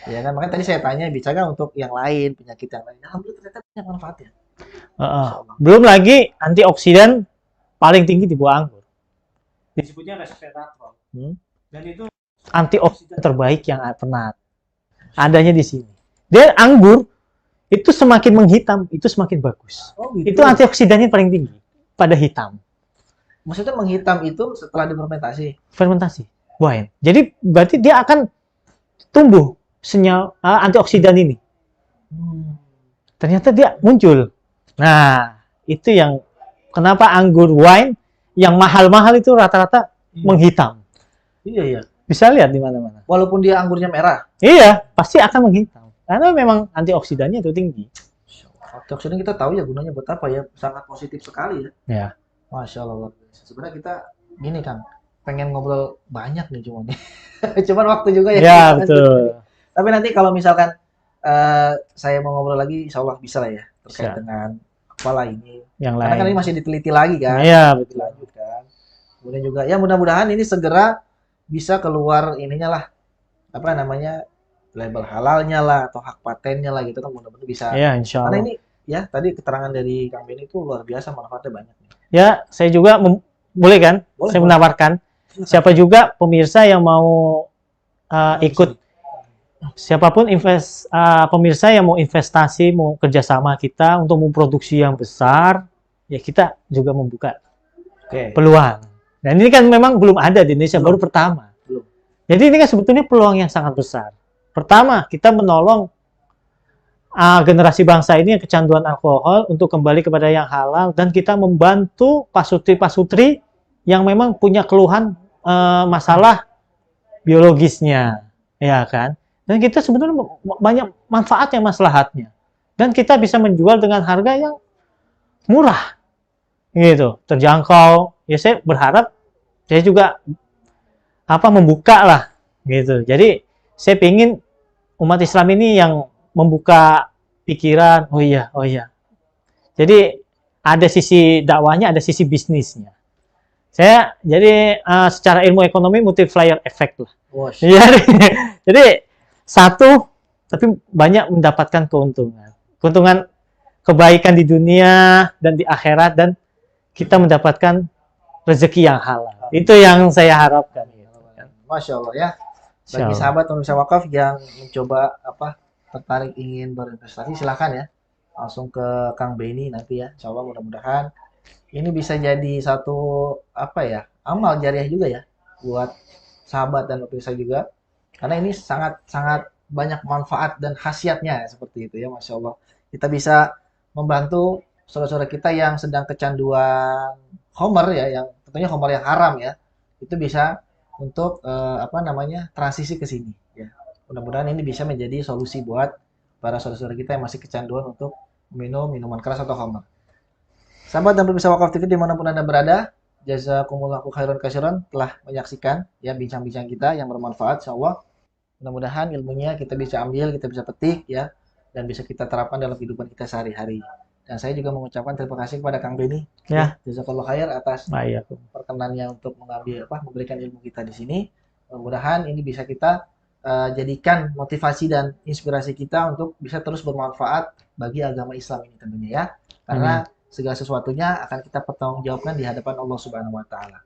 Ya kan, makanya tadi saya tanya bisa nggak untuk yang lain, penyakit yang lain. Alhamdulillah ternyata banyak manfaatnya. Belum lagi antioksidan paling tinggi di buah anggur. Disebutnya resveratrol. Dan itu antioksidan terbaik yang pernah adanya di sini. Dan anggur itu semakin menghitam, itu semakin bagus. Oh, gitu. Itu antioksidannya paling tinggi pada hitam. Maksudnya menghitam itu setelah difermentasi? Fermentasi, wine. Jadi berarti dia akan tumbuh senyawa antioksidan ini. Ternyata dia muncul. Nah, itu yang kenapa anggur wine yang mahal-mahal itu rata-rata menghitam. Iya, iya. Bisa lihat di mana-mana. Walaupun dia anggurnya merah. Iya, pasti akan menghitam. Karena memang antioksidannya itu tinggi. Antioksidan kita tahu ya gunanya buat apa ya, sangat positif sekali ya. Ya. Masya Allah. Sebenarnya kita gini Kang, pengen ngobrol banyak nih cuman. Cuman waktu juga ya. Ya, betul. Tapi nanti kalau misalkan saya mau ngobrol lagi, insya Allah bisa lah ya terkait dengan apalah ini. Yang Karena lain. kan ini masih diteliti lagi kan. Iya, betul. Lanjut kan. Kemudian juga ya mudah-mudahan ini segera bisa keluar ininya lah, apa namanya, label halalnya lah atau hak patennya lah gitu kan, mudah-mudahan bisa. Iya, insya Allah. Karena ini ya tadi keterangan dari Kang Benny itu luar biasa manfaatnya banyak nih. Ya, saya juga boleh kan? Boleh, Saya boleh. menawarkan siapa juga pemirsa yang mau ikut, siapapun pemirsa yang mau investasi, mau kerjasama kita untuk memproduksi yang besar, ya kita juga membuka peluang. Dan ini kan memang belum ada di Indonesia, baru pertama. Belum. Jadi ini kan sebetulnya peluang yang sangat besar. Pertama, kita menolong generasi bangsa ini yang kecanduan alkohol untuk kembali kepada yang halal, dan kita membantu pasutri-pasutri yang memang punya keluhan masalah biologisnya, ya kan? Dan kita sebetulnya banyak manfaatnya, maslahatnya. Dan kita bisa menjual dengan harga yang murah, gitu, terjangkau. Ya saya berharap saya juga membuka lah gitu. Jadi saya ingin umat Islam ini yang membuka pikiran, oh iya. Jadi ada sisi dakwahnya, ada sisi bisnisnya. Saya jadi secara ilmu ekonomi multiplier effect lah. Wos. Jadi satu tapi banyak mendapatkan keuntungan. Keuntungan kebaikan di dunia dan di akhirat dan kita mendapatkan rezeki yang halal. Itu yang saya harapkan. Masya Allah ya. Bagi sahabat pemirsa wakaf yang mencoba tertarik ingin berinvestasi, silakan ya. Langsung ke Kang Beni nanti ya. Insya Allah mudah-mudahan ini bisa jadi satu amal jariah juga ya buat sahabat dan pemirsa juga. Karena ini sangat banyak manfaat dan khasiatnya ya, seperti itu ya, Masya Allah. Kita bisa membantu saudara-saudara kita yang sedang kecanduan homer ya, yang tentunya homer yang haram ya, itu bisa untuk transisi ke sini ya. Mudah-mudahan ini bisa menjadi solusi buat para saudara-saudara kita yang masih kecanduan untuk minum minuman keras atau homer. Sahabat dan pemirsa Wakaf TV dimanapun Anda berada, jazakumullahu khairan katsiran telah menyaksikan ya bincang-bincang kita yang bermanfaat, insyaallah. Mudah-mudahan ilmunya kita bisa ambil, kita bisa petik ya, dan bisa kita terapkan dalam kehidupan kita sehari-hari. Dan saya juga mengucapkan terima kasih kepada Kang Beni Ya. Jazakallahu khair atas perkenannya untuk memberikan ilmu kita di sini. Mudah-mudahan ini bisa kita jadikan motivasi dan inspirasi kita untuk bisa terus bermanfaat bagi agama Islam ini tentunya ya. Karena segala sesuatunya akan kita pertanggungjawabkan di hadapan Allah Subhanahu wa taala.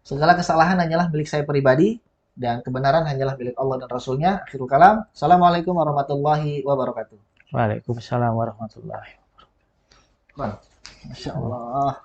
Segala kesalahan hanyalah milik saya pribadi dan kebenaran hanyalah milik Allah dan Rasulnya. Akhirul kalam. Assalamualaikum warahmatullahi wabarakatuh. Waalaikumsalam warahmatullahi wabarakatuh. Masya Allah.